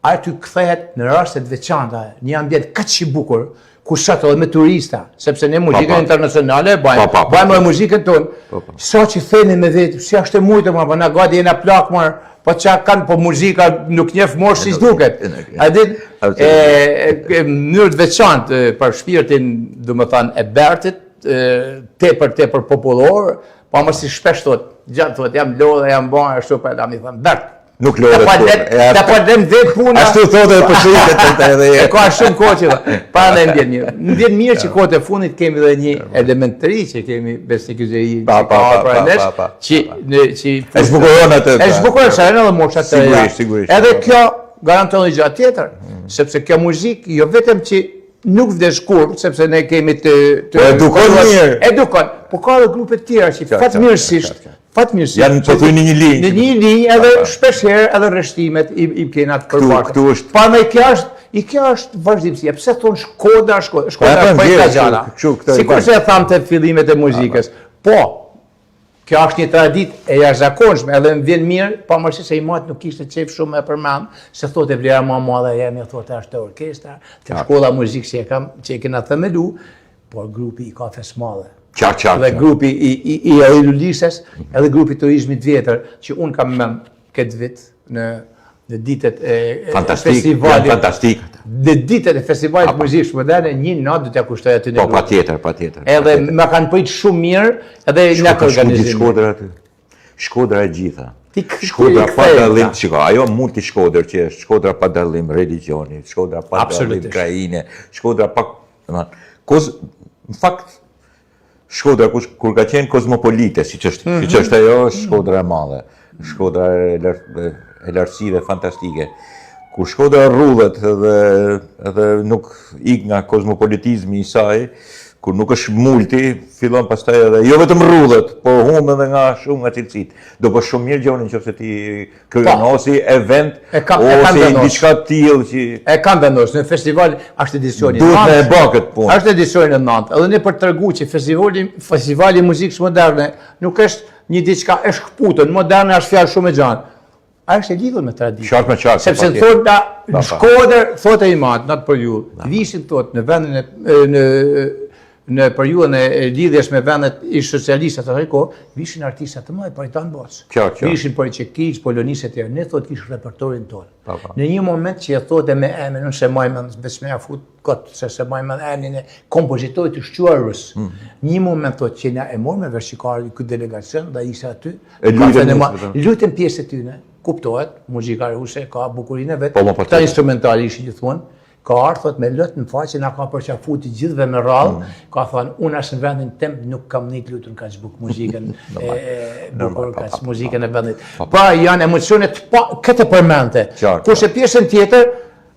aty kthehet në raste të veçanta, një ambient kaq i bukur, ku shatë edhe me turista, sepse ne muzikën internacionale bëjmë edhe muzikën tonë. Sa që theni me vetë, si ashtë e mujtë, po na gati jena plak marë, po që kanë, po muzika nuk njef morë si s'duket. A dit, mënyrë të veçantë për shpirtin, du më thanë, e Bertit, tepër popullor, po më si shpesh thot, gjatë thot, jam lodhe, jam bërë, ashtu për da mi thënë, Bert.
Nuk lodhe punë.
Da po dem vetë puna.
Ashtu thotë edhe për shritet edhe.
E ka shumë kohë që para ne ndjen mirë. Ndjen mirë që kohët e fundit kemi edhe një element të ri që kemi besnikëzeri. Që
e zbukuron atë.
E zbukuron sa edhe mosha të reja.
Sigurisht.
Edhe kjo garanton një gjë tjetër, sepse kjo muzikë jo vetëm që nuk vdes kur, sepse ne kemi të
edukon mirë.
Edukon, po ka edhe grupe të tjera që fatmirësisht
janë të thuj në një linjë.
Në një linjë edhe shpeshherë edhe rreshtimet i kena të përbashkët.
Këtu është.
Pa me kjo është vazhdimësia. Pse thon Shkoda po i ka gjana. Sikur se e tham të fillimet e muzikës. Po, kjo është një traditë e jashtëzakonshme, edhe më vjen mirë, pavarësisht se i mat nuk kishte çep shumë e përmend, se thotë vlera më e madhe jemi thotë është orkestra, të shkolla muzikë që e kena themelu, por grupi i kafes madhe. Dhe grupi i Lulisës, edhe grupi turizmit vjetër, që unë kam mend këtë vit në ditët e festivalit. Në ditët e festivalit muzikës moderne, një natë do t'ja kushtoj aty në
grup. Po, patjetër.
Edhe më kanë prit shumë mirë, edhe në organizim.
Shkodra aty. Shkodra e gjitha. Shkodra pa dallim, shiko, ajo mund të Shkodër që është Shkodra pa dallim religioni, Shkodra pa dallim krajine, Shkodra pa, në fakt Shkodra kur ka qenë kozmopolite, siç është ajo, Shkodra e madhe, Shkodra e lartësive fantastike. Kur Shkodra rrullet edhe nuk ik nga kozmopolitizmi i saj, kur nuk është multi, fillon pastaj edhe jo vetëm rrullet, po humbet edhe nga shumë nga cilësitë. Do bësh shumë mirë gjonin nëse ti kryonosi event ose diçka të tillë që
e kanë vendosur në festival është edicioni 9.
Duhet të bëj këtë punë.
Është edicioni 9. Edhe ne për të treguar që festivali i muzikës moderne nuk është një diçka e shkputën, moderne është fjalë shumë e gjatë. A është e lidhur me traditën.
Qartë.
Sepse thotë Shkodër, thotë ai mat, natë për ju. Vishin thotë në vendin në periudhën e lidhjes me vendet ish socialistë atë kohë, vishin artistat të mëdhenj për tanë bosë. Vishin për Çekiç, Polonisë të tjerë, ne thotë kish repertorin tonë. Në një moment që e thotë me emrin, nëse majmën besme afut kot se majmën emrin e kompozitorit të shquar rus. Një moment thotë që na e morën me veshikari ky delegacion dhe ishte aty. Lutën pjesë të tyre. Kuptohet, muzika ruse ka bukurinë vet. Këta instrumentali ishin gjithmonë. Ka ardhur me lot në faqe, na ka përqafu të gjithëve me radhë, ka thënë unë as në vendin tim nuk kam një lutur kaq buk muzikën bukur kaq muzikën e vendit. Pra janë emocione këtë përmendte. Kurse pjesën tjetër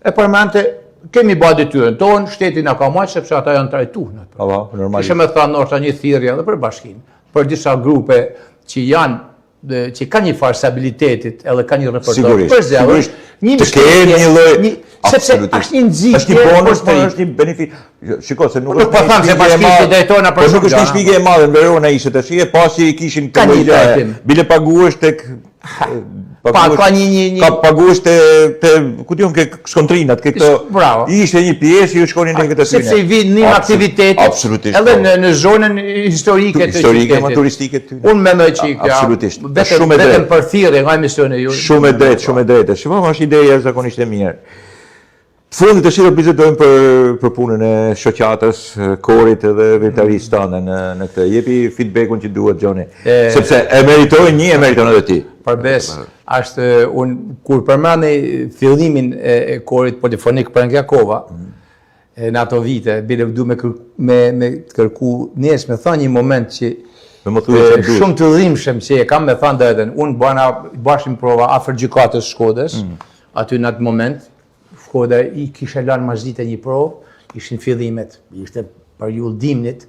e përmendte kemi bërë detyrën tonë, shteti na ka marrë sepse ata janë trajtuar.
Po, normalisht.
Kishim e thënë ndoshta një thirrje edhe për bashkinë, për disa grupe që janë që ka një farë stabilitetit, edhe ka një repertor
Sigurisht, të kenë një lloj,
sepse është një nxitje,
është një bonus, por është një benefit. Shiko se nuk
po them se bashkisë drejtorna për
nuk është një shpikë e madhe në Verona ishte tash, e pasi i kishin bile paguhesh tek
ka një
ka paguhesh te ku diun ke skontrinat, ke këto. Ishte një pjesë ju shkonin në këtë
sepse i vin një aktivitet edhe në zonën historike të
historike, turistike të.
Unë mendoj që
absolutisht.
Vetëm për thirrje nga misioni ju.
Shumë e drejtë. Shikoj, është ideja zakonisht e mirë. Të fundit të do bisedojmë për punën e shoqatës, korit edhe veprimtarisë tënde në këtë. Jepi feedbackun që duhet Gjoni. Sepse e meritojnë një, e meriton edhe ti.
Përbes, është kur përmendej fillimin e korit polifonik Prangjakova, në ato vite, bile du me kërku njerëz me thënë një moment që shumë të dhimbshëm që e kam me thënë drejtën. Unë bashim prova afër gjykatës Shkodrës, aty në atë moment. Shkoda i kishe lanë mazite një provë, ishin fillimet, ishte periudhë dimnit,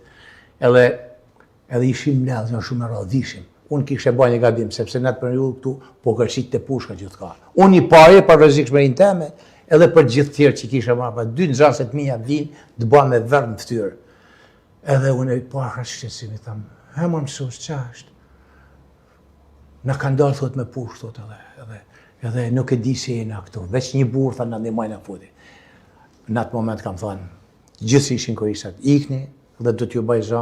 edhe ishim lehtë, shumë e radhishim. Unë kishe bërë një gabim, sepse në atë periudhë këtu po kërcit të pushka gjithka. Unë i pari për rrezikshmërinë teme, edhe për gjithë tjerë që kishe marrë, pa 2 nxënësit mia vinë të bëjnë me vërë në fytyrë. Edhe unë i para shqetësim i tham, më mësues ç'është. Na kanë dalë thot me pushë thot edhe nuk e di si jena këtu, veç një burë tha në ndihmojnë afudi. Në atë moment kam thënë, gjithë ishin korisat, ikni dhe do t'ju bëj za,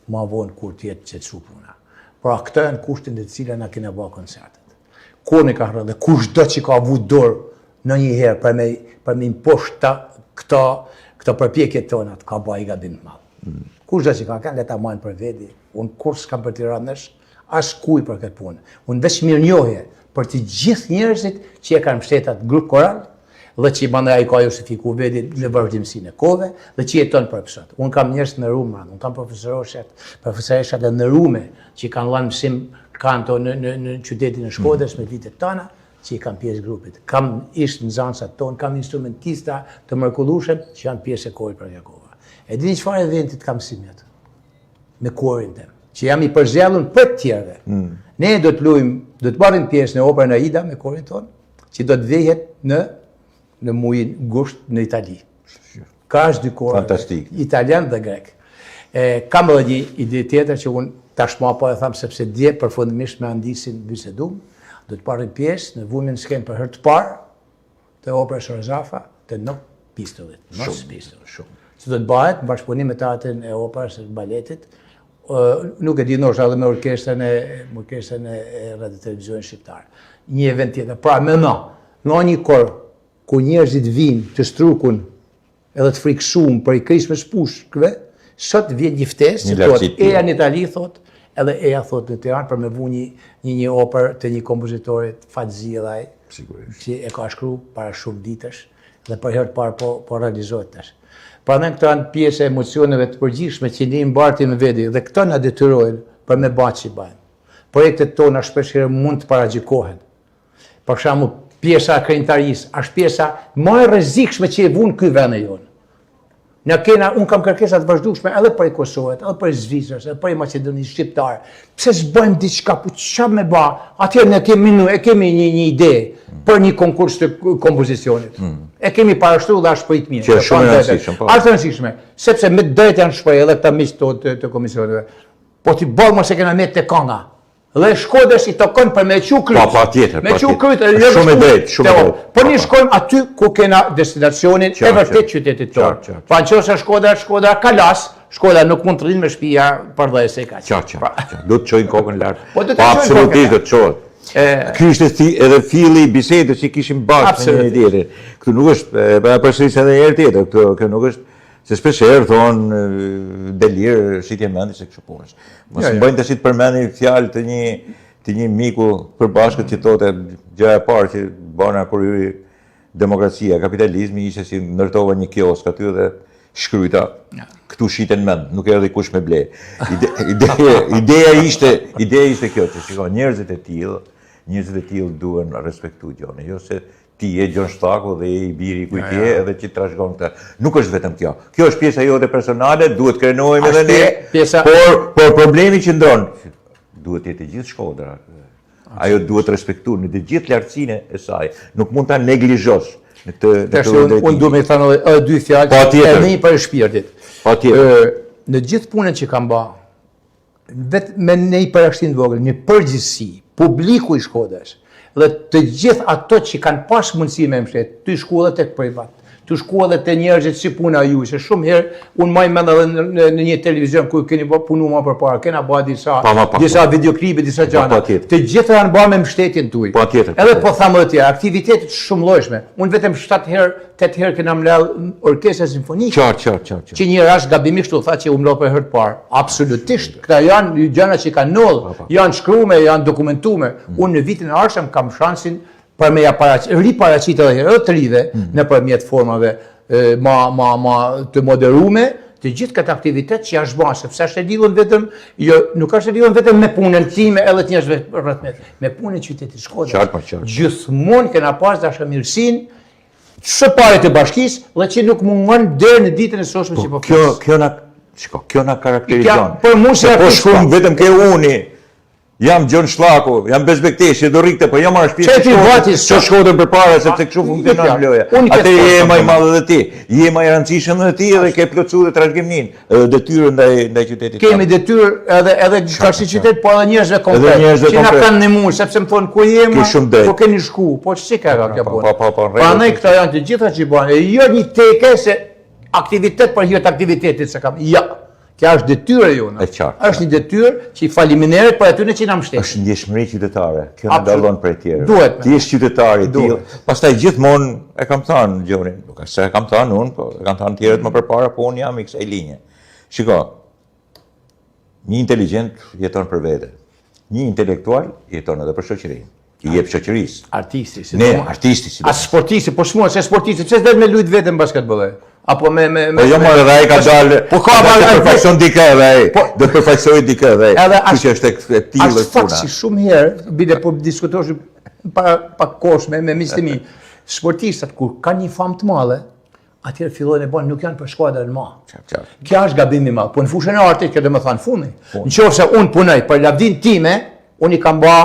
ma vonë kur t'jetë që t'su puna. Pra këto janë kushtin dhe t'cila na kena bërë koncertet. Kur në ka hrë dhe kush do që ka avu dorë në një herë për me imposhta këto përpjekjet tonat, ka bëj i gabim të madh. Kush do që ka kanë leta majnë për vedi, unë kur s'kam për t'i rënësh, as kuj për këtë punë. Unë veç mirë njohje për të gjithë njerëzit që e kanë mbështetat grup koral dhe që mandej ai ka justifiku vetin në vazhdimsinë e kohëve dhe që jeton për pësot. Unë kam njerëz në Rumë, unë kam profesoreshat në Rumë që kanë lanë mësim kanto në qytetin e Shkodrës me vitet tona që i kanë pjesë grupit. Kam ishtë nxënësat tonë, kam instrumentista të mrekullueshëm që janë pjesë e korit Prangjakova. E dini çfarë eventit kam simjet me korin tim, që jam i përzellur për të tjerëve. Ne do të luajmë, do të marrim pjesë në operën Aida me korin tonë, që do të vjehet në muajin gusht në Itali. Ka as dy korë, italian dhe grek. Kam edhe një ide tjetër që unë tashmë po e them sepse dje përfundimisht me Andisin bisedum, do të marrim pjesë në Women Skem për herë të parë të operës Rozafa të Nok Pistollit. Shumë. Që do të bëhet në bashkëpunim me teatrin e operës së baletit. Nuk e di ndoshta edhe me orkestrën e radio televizionit shqiptar. Një event tjetër. Pra në një kor ku njerëzit vinë të strukun edhe të friksuar për i krismës pushkëve, sot vjen një ftesë, thotë eja në Itali thot, edhe eja thot në Tiranë për me vu një operë të një kompozitorit Fadzi Dhaj, që e ka shkruar para shumë ditësh dhe për herë të parë po realizohet tash. Pra në këto janë pjesë e emocioneve të përgjithshme që ne i mbartim vedi dhe këto na detyrojnë për me bërë që bëjmë. Projektet tona shpeshherë mund të paragjikohen. Për shembull, pjesa e krijimtarisë është pjesa më e rrezikshme që e vun ky vend e jonë. Unë kam kërkesa të vazhdueshme edhe për Kosovën, edhe për Zvicrës, edhe për Maqedonisë shqiptare. Pse s'bëjmë diçka, po çfarë më bë? Atëherë ne kemi një ide për një konkurs të kompozicionit. E kemi parashtruar dhe është projekt mirë. Është rëndësishme, sepse me drejtë janë shpreh edhe këta miq të komisioneve. Po ti bëj mos e kena me te kanga. Dhe Shkodrës i tokon për me qu kryt.
Pa tjetër.
Me qu kryt.
Shumë drejt.
Po ne shkojmë aty ku kena destinacionin e vërtet qytetit tonë. Pa nëse Shkodra Kalas, Shkodra nuk mund të rrinë me shtëpia për dhëse kaq.
Do të çojnë kokën lart. Po absolutisht do të çojnë. Ky ishte edhe filli i bisedës që kishim bashkë me një tjetër. Këtu nuk është përsëris edhe një herë tjetër, kjo nuk është se shpeshherë thonë delir, shitje mendi se kështu punësh. Mos bëjnë tash të përmendin fjalë të një miku përbashkët që thotë gjëja e parë që bëna kur hyri demokracia, kapitalizmi ishte si ndërtova një kiosk aty dhe shkryta. Këtu shiten mend, nuk erdhi kush me ble. Ideja ishte kjo, që shikoj njerëzit e tillë duhen respektu gjone, jo se ti je Gjon Shtaku dhe je i biri kujt je edhe që trashëgon këtë. Nuk është vetëm kjo. Kjo është pjesa jote personale, duhet krenohemi edhe ne. Por problemi që ndron, duhet jetë gjithë Shkodra Ajo duhet respektuar në të gjithë lartësinë e saj. Nuk mund ta neglizhosh në këtë
unë du me thënë edhe dy fjalë, e një për shpirtit. Në gjithë punën që kam ba, vetë me një përjashtim të vogël, një përgjithësi, publiku i Shkodrës, dhe të gjithë ato që kanë pas mundësi me mështet, të shku edhe tek privat, të shku edhe të njerëzit si puna ju, se shumë herë, unë maj mend edhe në një televizion ku keni punu ma për para, kena ba disa videoklipe, disa gjana, të gjithë janë ba me mështetin tuj. Edhe po thamë dhe tjera, aktivitetet shumë lojshme. Unë vetëm 7 herë, 8 herë kena mlel orkestra simfonike. Që një rast gabimisht u tha që u mlo për herë të parë. Absolutisht, këta janë gjana që kanë nollë, janë shkrume, janë dokumentume. Unë në vitin e ardhshëm kam shansin për me riparaqit edhe të rive në përmjet formave ma të moderume, të gjithë këtë aktivitet që jashtë banë, sepse është e lidhën vetëm, nuk është e lidhën vetëm me punën time edhe të njerëzve rreth me punën e qytetit Shkodrës. Gjithmonë kena pas dashamirësinë së pari të bashkisë dhe që nuk mungon deri në ditën e sotshme që po flas.
Kjo na karakterizon.
Për mua
se po shkruajm vetëm ke uni. Jam Gjon Shllaku, jam Bezbekteshi, do rikte, po jam marrë shtëpi. Ço Shkodrën përpara sepse kështu funksionon loja. Atë je më i madh edhe ti, je më i rëndësishëm edhe ti edhe ke plotësuar dhe trashëgiminë, detyrën ndaj qytetit.
Kemi detyrë edhe tash qytet, po edhe njerëzve konkret. Që na kanë ndihmuar sepse më thon ku jemi, ku keni shku, po ç'si ka kjo punë. Prandaj këto janë të gjitha që bën. Jo një teke se aktivitet për hir të aktivitetit se kam. Ja. Kja është detyre jona. Është një detyrë që i faleminderit për atyre që na mbështesin.
Është ndjeshmëri qytetare. Kjo na dallon prej tjerëve.
Duhet.
Ti je qytetar i tillë. Pastaj gjithmonë e kam thënë Gjonin, nuk është se e kam thënë unë, po e kanë thënë tjerët më përpara, po unë jam i kësaj linje. Shiko. Një inteligjent jeton për vete. Një intelektual jeton edhe për shoqërinë. I jep shoqërisë.
Artisti, si
ne, artisti si.
As sportisti, po shmua se sportisti, pse s'det me lut vetëm basketboll. Apo me
po jo më edhe ai ka dalë. Po ka perfeksion dikë edhe ai. Do të përfaqësojë dikë edhe ai. Që është e tillë
puna. Si shumë herë bile po diskutosh pa kohë me miqtë mi. Sportistat kur kanë një famë të madhe, atëherë fillojnë e bën, nuk janë për skuadrën më. Kjo është gabim i madh. Po në fushën e artit, që do të thënë fundi. Nëse unë punoj për lavdin time, unë i kam bë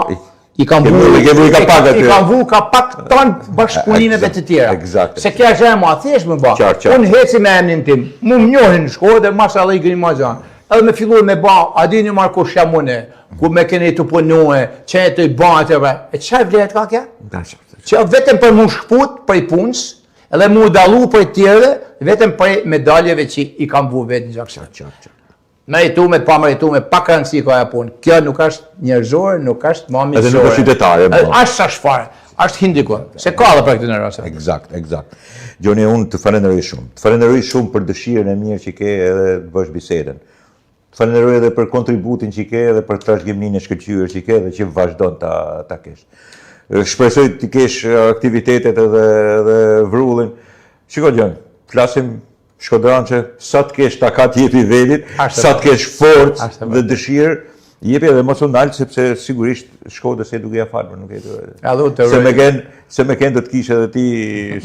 I kam vu ka pak ton bashkëpunimeve të tjera. Se kjo është më thjesht më bë. Unë heci me emrin tim. Mu më njohin në Shkodër, mashallah i grim Mazan. Edhe me filluar me bë, a dini Marko Shamone, ku me keni të punue, çe të bëjë e çfarë vlet ka kjo? Që vetëm për mu shkput për punës, edhe mu dallu për tjerë, vetëm për medaljeve që i kam vu vetë në gjak. Meritume, pa meritume, pak rëndësi ka e punë. Kjo nuk është njerëzore, nuk është ma miqësore.
Edhe nuk është qytetare.
Është sa shfarë, është hindiko. Se ka dhe për këtë në rrasë.
Eksakt. Gjoni, unë të falenderoj shumë. Të falenderoj shumë për dëshirën e mirë që ke edhe të bësh bisedën. Të falenderoj edhe për kontributin që ke edhe për trashëgiminë e shkëlqyer që ke dhe që vazhdon ta kesh. Shpresoj të kesh aktivitetet edhe vrullin. Shiko Gjon, flasim Shkodrançe, sa të kesh takat jepi vetit, sa të kesh forcë dhe dëshirë, jepi edhe emocional, sepse sigurisht Shkodër se duke ja falë, nuk e të se me kënë do të kishe edhe ti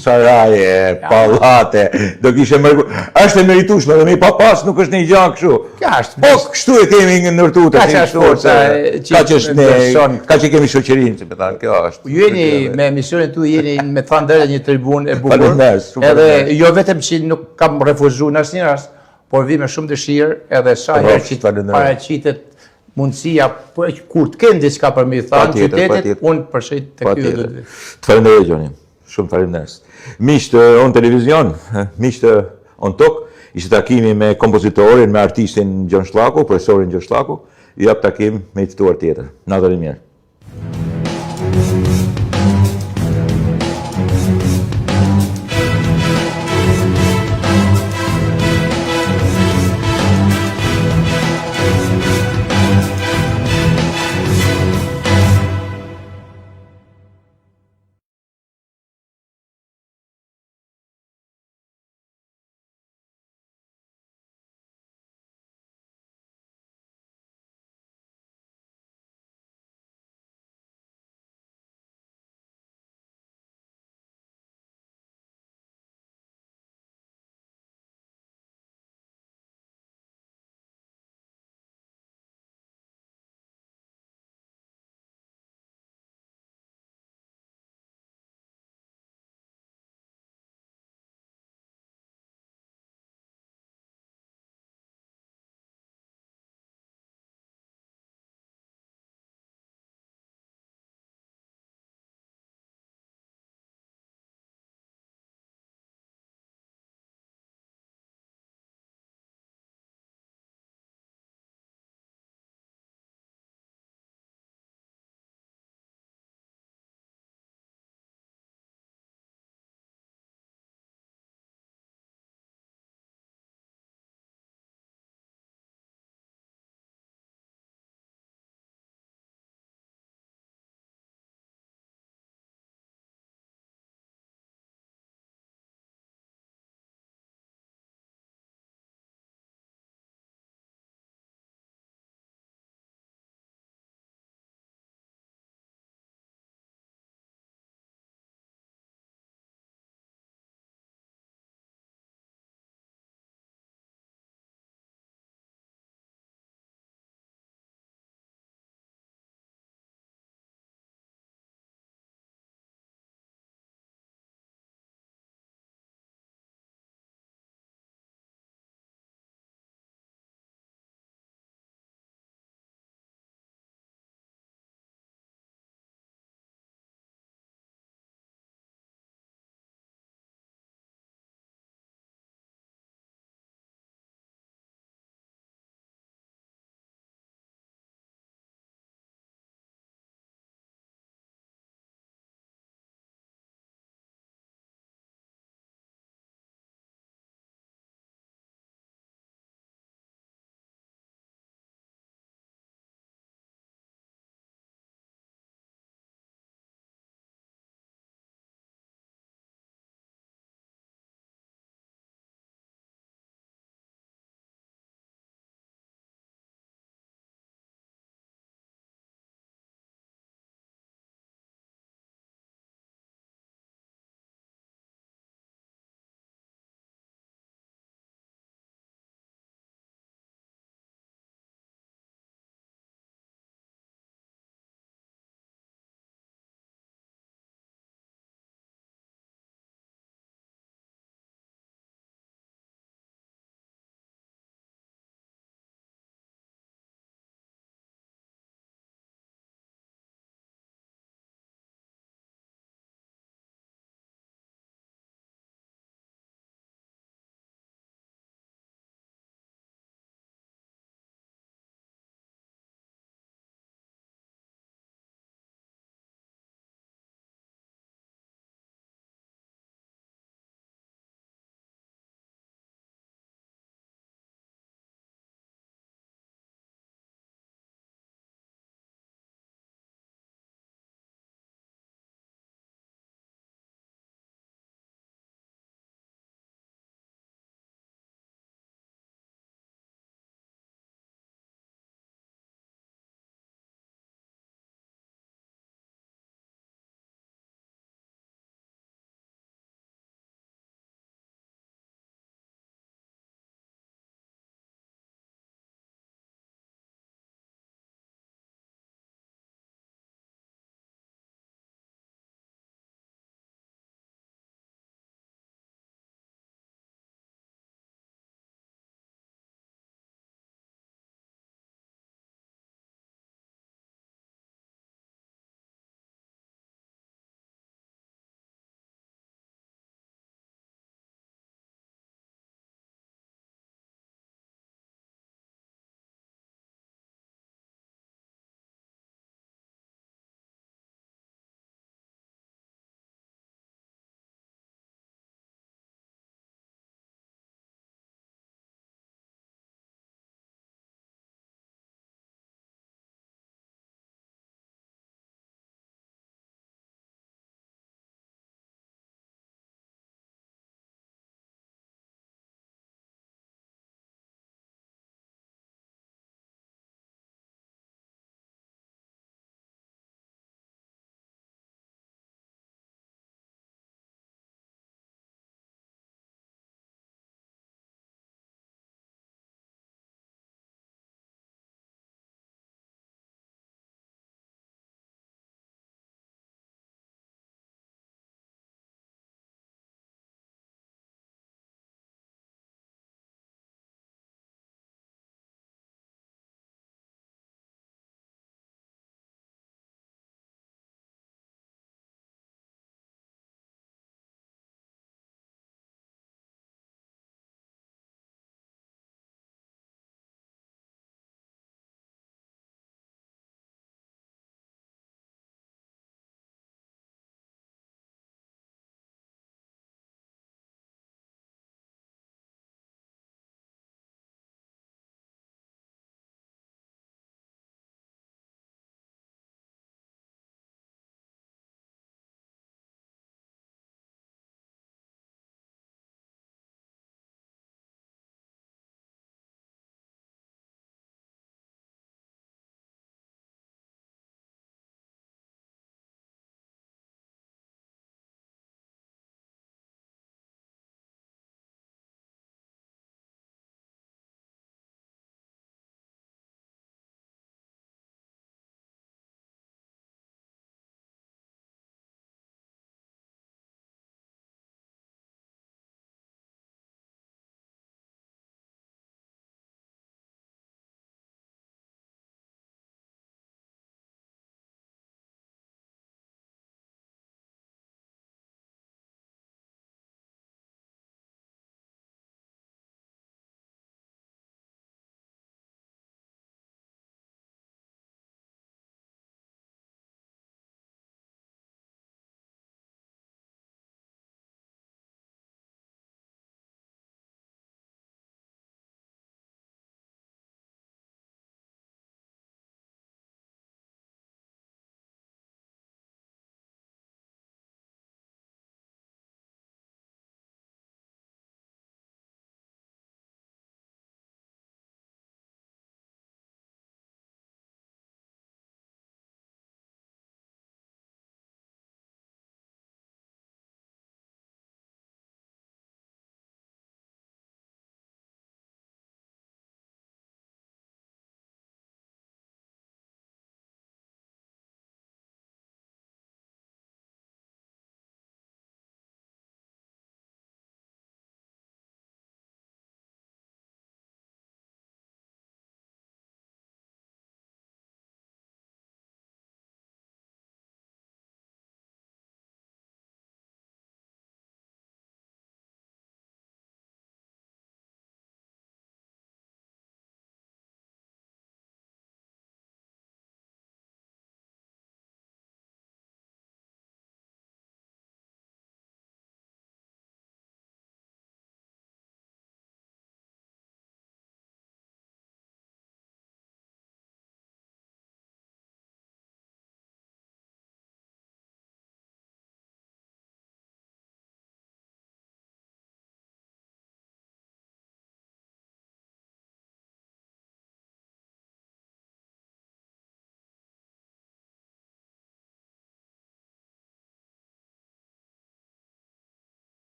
saraje, pallate, do kishe mërgu... Ashtë e meritushme dhe me i papas nuk është një gjangë kështu. Po, kështu e kemi në nërtu të ka që kemi shoqërinë, që me thanë, kjo është.
Jeni me emisionin tu, jeni me thanë dhere një tribun e bukur, edhe jo vetëm që nuk kam refuzu në asë një rast, por vi me shumë dëshirë, edhe sa herë që paraqitet mundësia, kur të kënë diçka për mi thanë, qytetit, unë përshëjt të kjo dhe dhe.
Të falenderoj, Gjoni, shumë falenderës. Miqtë on televizion, miqtë on tok, ishte takimi me kompozitorin, me artistin Gjon Shllaku, profesorin Gjon Shllaku, jap takim me i ftuar tjetër. Natën e mirë.